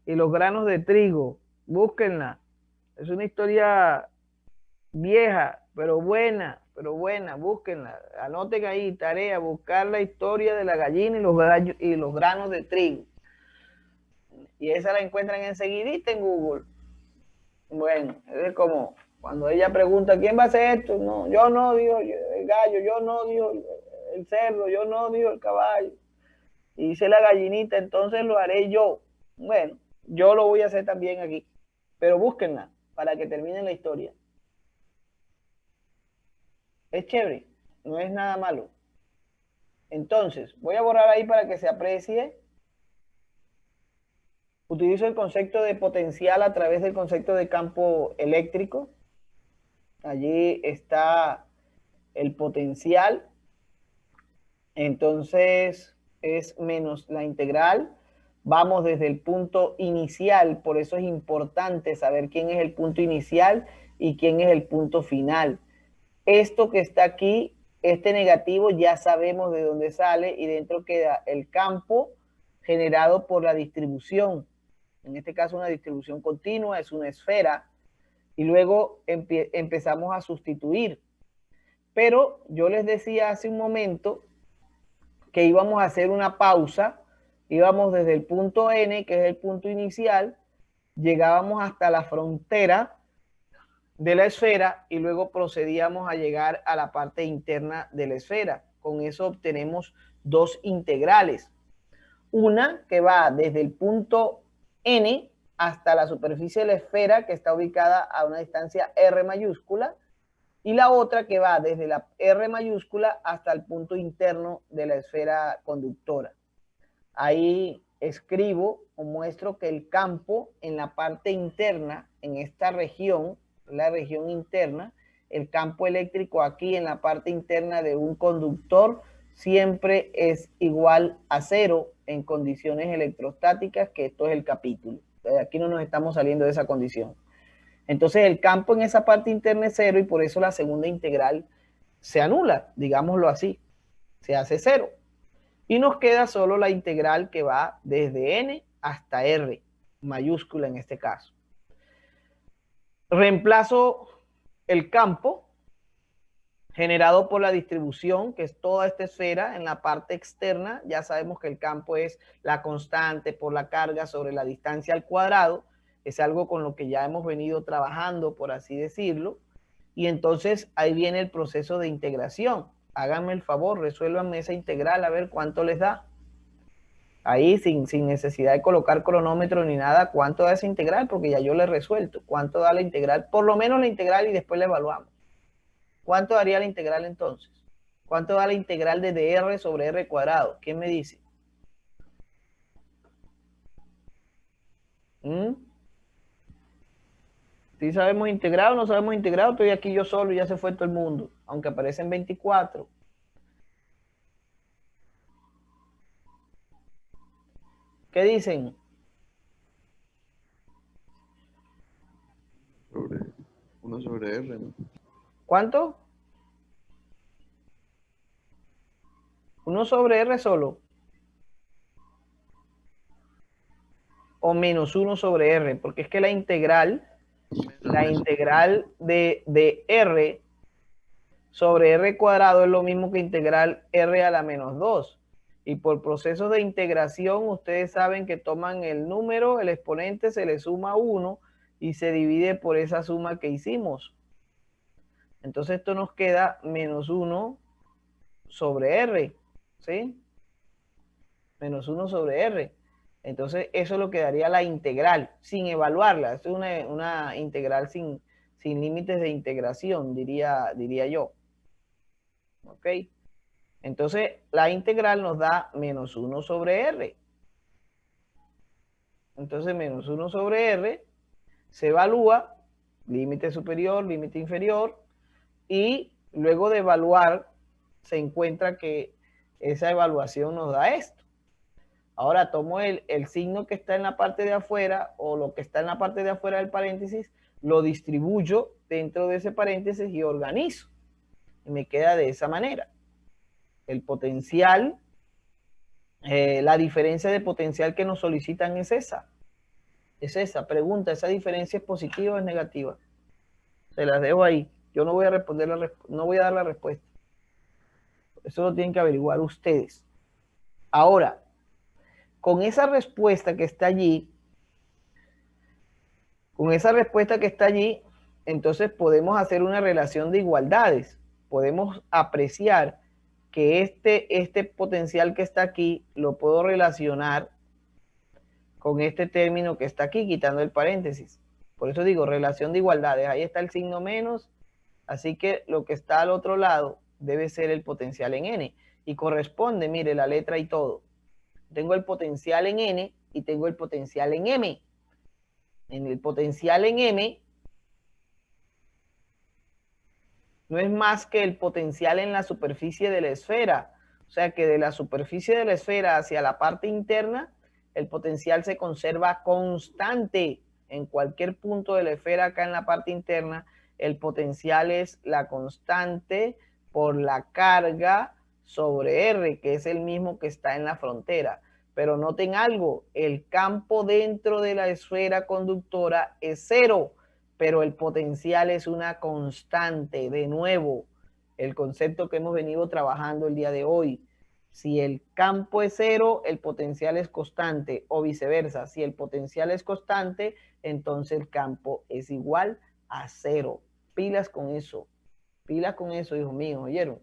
y los granos de trigo. Búsquenla. Es una historia vieja, pero buena, búsquenla. Anoten ahí, tarea, buscar la historia de la gallina y los granos de trigo. Y esa la encuentran enseguidita en Google. Bueno, es como cuando ella pregunta, ¿quién va a hacer esto? No, yo no, dijo el gallo, yo no, dijo el cerdo, yo no, dijo el caballo. Y dice la gallinita, entonces lo haré yo. Bueno, yo lo voy a hacer también aquí. Pero búsquenla para que terminen la historia. Es chévere, no es nada malo. Entonces, voy a borrar ahí para que se aprecie. Utilizo el concepto de potencial a través del concepto de campo eléctrico. Allí está el potencial. Entonces, es menos la integral. Vamos desde el punto inicial, por eso es importante saber quién es el punto inicial y quién es el punto final. Esto que está aquí, este negativo, ya sabemos de dónde sale y dentro queda el campo generado por la distribución. En este caso una distribución continua, es una esfera, y luego empezamos a sustituir. Pero yo les decía hace un momento que íbamos a hacer una pausa, íbamos desde el punto N, que es el punto inicial, llegábamos hasta la frontera de la esfera y luego procedíamos a llegar a la parte interna de la esfera. Con eso obtenemos dos integrales. Una que va desde el punto N hasta la superficie de la esfera, que está ubicada a una distancia R mayúscula, y la otra que va desde la R mayúscula hasta el punto interno de la esfera conductora. Ahí escribo o muestro que el campo en la parte interna, en esta región, la región interna, el campo eléctrico aquí en la parte interna de un conductor siempre es igual a 0 en condiciones electrostáticas, que esto es el capítulo. Aquí no nos estamos saliendo de esa condición. Entonces el campo en esa parte interna es 0 y por eso la segunda integral se anula, digámoslo así, se hace 0. Y nos queda solo la integral que va desde N hasta R, mayúscula en este caso. Reemplazo el campo generado por la distribución, que es toda esta esfera en la parte externa. Ya sabemos que el campo es la constante por la carga sobre la distancia al cuadrado. Es algo con lo que ya hemos venido trabajando, por así decirlo. Y entonces ahí viene el proceso de integración. Háganme el favor, resuélvanme esa integral a ver cuánto les da. Ahí sin necesidad de colocar cronómetro ni nada, ¿cuánto da esa integral? Porque ya yo le he resuelto. ¿Cuánto da la integral? Por lo menos la integral y después la evaluamos. ¿Cuánto daría la integral entonces? ¿Cuánto da la integral de dr sobre r cuadrado? ¿Quién me dice? ¿Sí sabemos integrar o no sabemos integrar? Estoy aquí yo solo y ya se fue todo el mundo. Aunque aparecen 24. ¿Qué dicen? 1 sobre R, ¿no? ¿Cuánto? 1 sobre R solo. O menos 1 sobre R. Porque es que la integral de R sobre R cuadrado es lo mismo que integral R a la menos 2. Y por procesos de integración, ustedes saben que toman el número, el exponente se le suma 1 y se divide por esa suma que hicimos. Entonces esto nos queda menos 1 sobre R, ¿sí? Menos 1 sobre R. Entonces eso lo que daría la integral, sin evaluarla. Es una integral sin límites de integración, diría yo. ¿Ok? Entonces, la integral nos da menos 1 sobre R. Entonces, menos 1 sobre R se evalúa, límite superior, límite inferior, y luego de evaluar, se encuentra que esa evaluación nos da esto. Ahora tomo el signo que está en la parte de afuera, o lo que está en la parte de afuera del paréntesis, lo distribuyo dentro de ese paréntesis y organizo. Y me queda de esa manera. El potencial, la diferencia de potencial que nos solicitan es esa. Es esa. Pregunta, ¿esa diferencia es positiva o es negativa? Se las dejo ahí. Yo no voy a responder no voy a dar la respuesta. Eso lo tienen que averiguar ustedes. Ahora, con esa respuesta que está allí, entonces podemos hacer una relación de igualdades. Podemos apreciar que este potencial que está aquí lo puedo relacionar con este término que está aquí, quitando el paréntesis. Por eso digo relación de igualdades. Ahí está el signo menos, así que lo que está al otro lado debe ser el potencial en N. Y corresponde, mire, la letra y todo. Tengo el potencial en N y tengo el potencial en M. En el potencial en M no es más que el potencial en la superficie de la esfera. O sea que de la superficie de la esfera hacia la parte interna, el potencial se conserva constante. En cualquier punto de la esfera acá en la parte interna, el potencial es la constante por la carga sobre R, que es el mismo que está en la frontera. Pero noten algo, el campo dentro de la esfera conductora es 0. Pero el potencial es una constante. De nuevo, el concepto que hemos venido trabajando el día de hoy. Si el campo es 0, el potencial es constante, o viceversa. Si el potencial es constante, entonces el campo es igual a 0. Pilas con eso, hijos míos, ¿oyeron?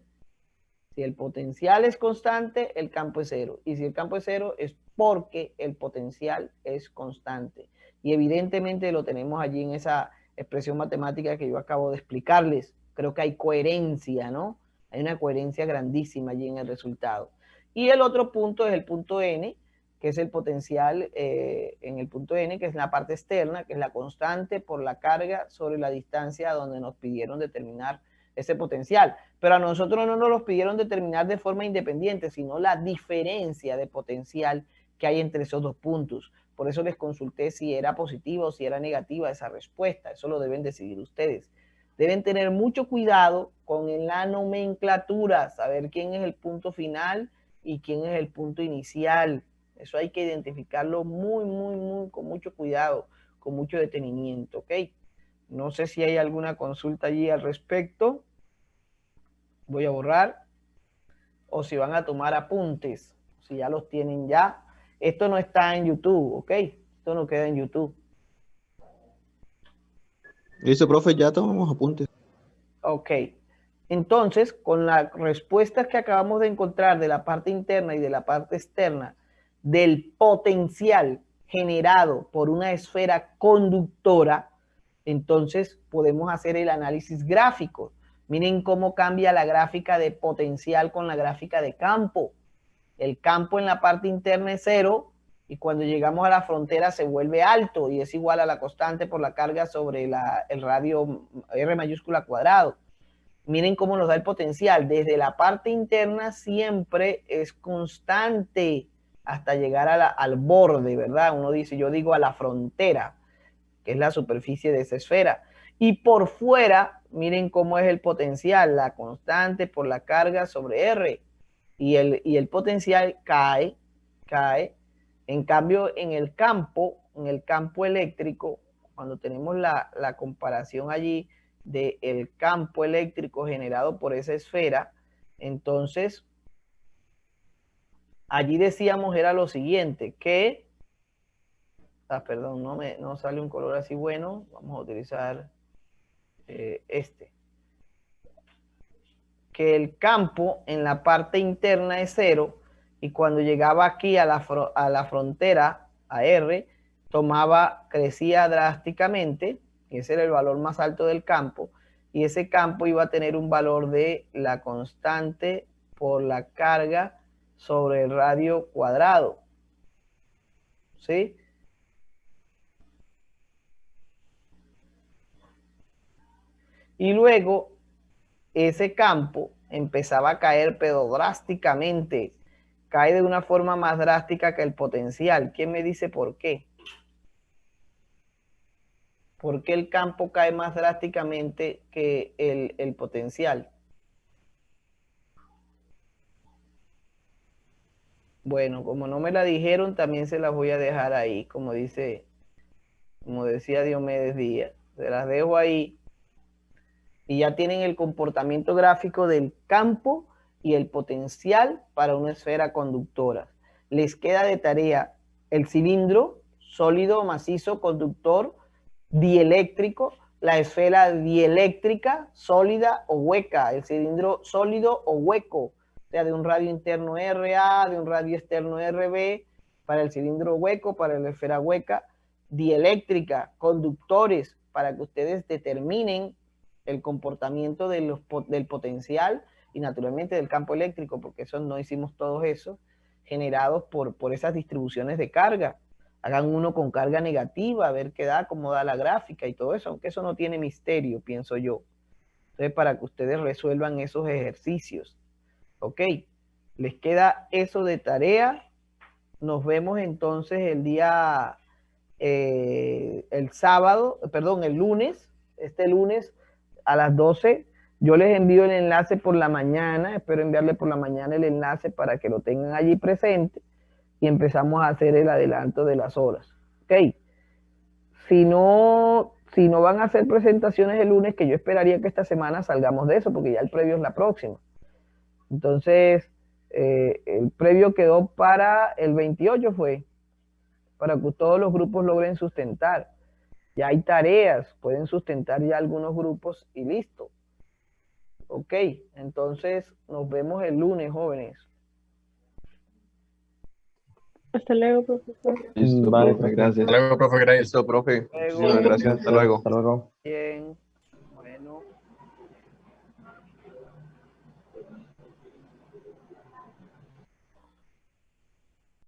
Si el potencial es constante, el campo es 0. Y si el campo es 0, es porque el potencial es constante. Y evidentemente lo tenemos allí en esa expresión matemática que yo acabo de explicarles. Creo que hay coherencia, ¿no? Hay una coherencia grandísima allí en el resultado. Y el otro punto es el punto N, que es el potencial en el punto N, que es la parte externa, que es la constante por la carga sobre la distancia donde nos pidieron determinar ese potencial. Pero a nosotros no nos los pidieron determinar de forma independiente, sino la diferencia de potencial que hay entre esos dos puntos. Por eso les consulté si era positiva o si era negativa esa respuesta. Eso lo deben decidir ustedes. Deben tener mucho cuidado con la nomenclatura, saber quién es el punto final y quién es el punto inicial. Eso hay que identificarlo muy, con mucho cuidado, con mucho detenimiento, ¿ok? No sé si hay alguna consulta allí al respecto. Voy a borrar. O si van a tomar apuntes, si ya los tienen ya. Esto no está en YouTube, ¿ok? Esto no queda en YouTube. Listo, profe, ya tomamos apuntes. Ok. Entonces, con las respuestas que acabamos de encontrar de la parte interna y de la parte externa, del potencial generado por una esfera conductora, entonces podemos hacer el análisis gráfico. Miren cómo cambia la gráfica de potencial con la gráfica de campo. El campo en la parte interna es 0 y cuando llegamos a la frontera se vuelve alto y es igual a la constante por la carga sobre el radio R mayúscula cuadrado. Miren cómo nos da el potencial. Desde la parte interna siempre es constante hasta llegar al borde, ¿verdad? Uno dice, yo digo a la frontera, que es la superficie de esa esfera. Y por fuera, miren cómo es el potencial, la constante por la carga sobre R. Y el potencial cae. En cambio, en el campo eléctrico, cuando tenemos la comparación allí del campo eléctrico generado por esa esfera, entonces, allí decíamos era lo siguiente, que, perdón, no sale un color así bueno, vamos a utilizar este. Que el campo en la parte interna es 0 y cuando llegaba aquí a la frontera, a R, crecía drásticamente, y ese era el valor más alto del campo, y ese campo iba a tener un valor de la constante por la carga sobre el radio cuadrado. ¿Sí? Y luego ese campo empezaba a caer, pero drásticamente. Cae de una forma más drástica que el potencial. ¿Quién me dice por qué? ¿Por qué el campo cae más drásticamente que el potencial? Bueno, como no me la dijeron, también se las voy a dejar ahí, como decía Diomedes Díaz. Se las dejo ahí. Y ya tienen el comportamiento gráfico del campo y el potencial para una esfera conductora. Les queda de tarea el cilindro sólido, macizo, conductor, dieléctrico, la esfera dieléctrica, sólida o hueca, el cilindro sólido o hueco, o sea, de un radio interno RA, de un radio externo RB, para el cilindro hueco, para la esfera hueca, dieléctrica, conductores, para que ustedes determinen el comportamiento del potencial y naturalmente del campo eléctrico, porque eso no hicimos todos eso, generados por esas distribuciones de carga. Hagan uno con carga negativa, a ver qué da, cómo da la gráfica y todo eso, aunque eso no tiene misterio, pienso yo. Entonces, para que ustedes resuelvan esos ejercicios. Ok, les queda eso de tarea. Nos vemos entonces el día, el lunes, este lunes a las 12. Yo les envío el enlace por la mañana, espero enviarle por la mañana el enlace para que lo tengan allí presente y empezamos a hacer el adelanto de las horas. Ok. Si no van a hacer presentaciones el lunes, que yo esperaría que esta semana salgamos de eso, porque ya el previo es la próxima. Entonces, el previo quedó para el 28 para que todos los grupos logren sustentar. Ya hay tareas, pueden sustentar ya algunos grupos y listo. Ok, entonces nos vemos el lunes, jóvenes. Hasta luego, profesor. Listo, Vale, profe, gracias. Hasta luego, profe. Gracias. Listo, profe. Luego. Muchísimas gracias. Hasta luego. Hasta luego. Bien.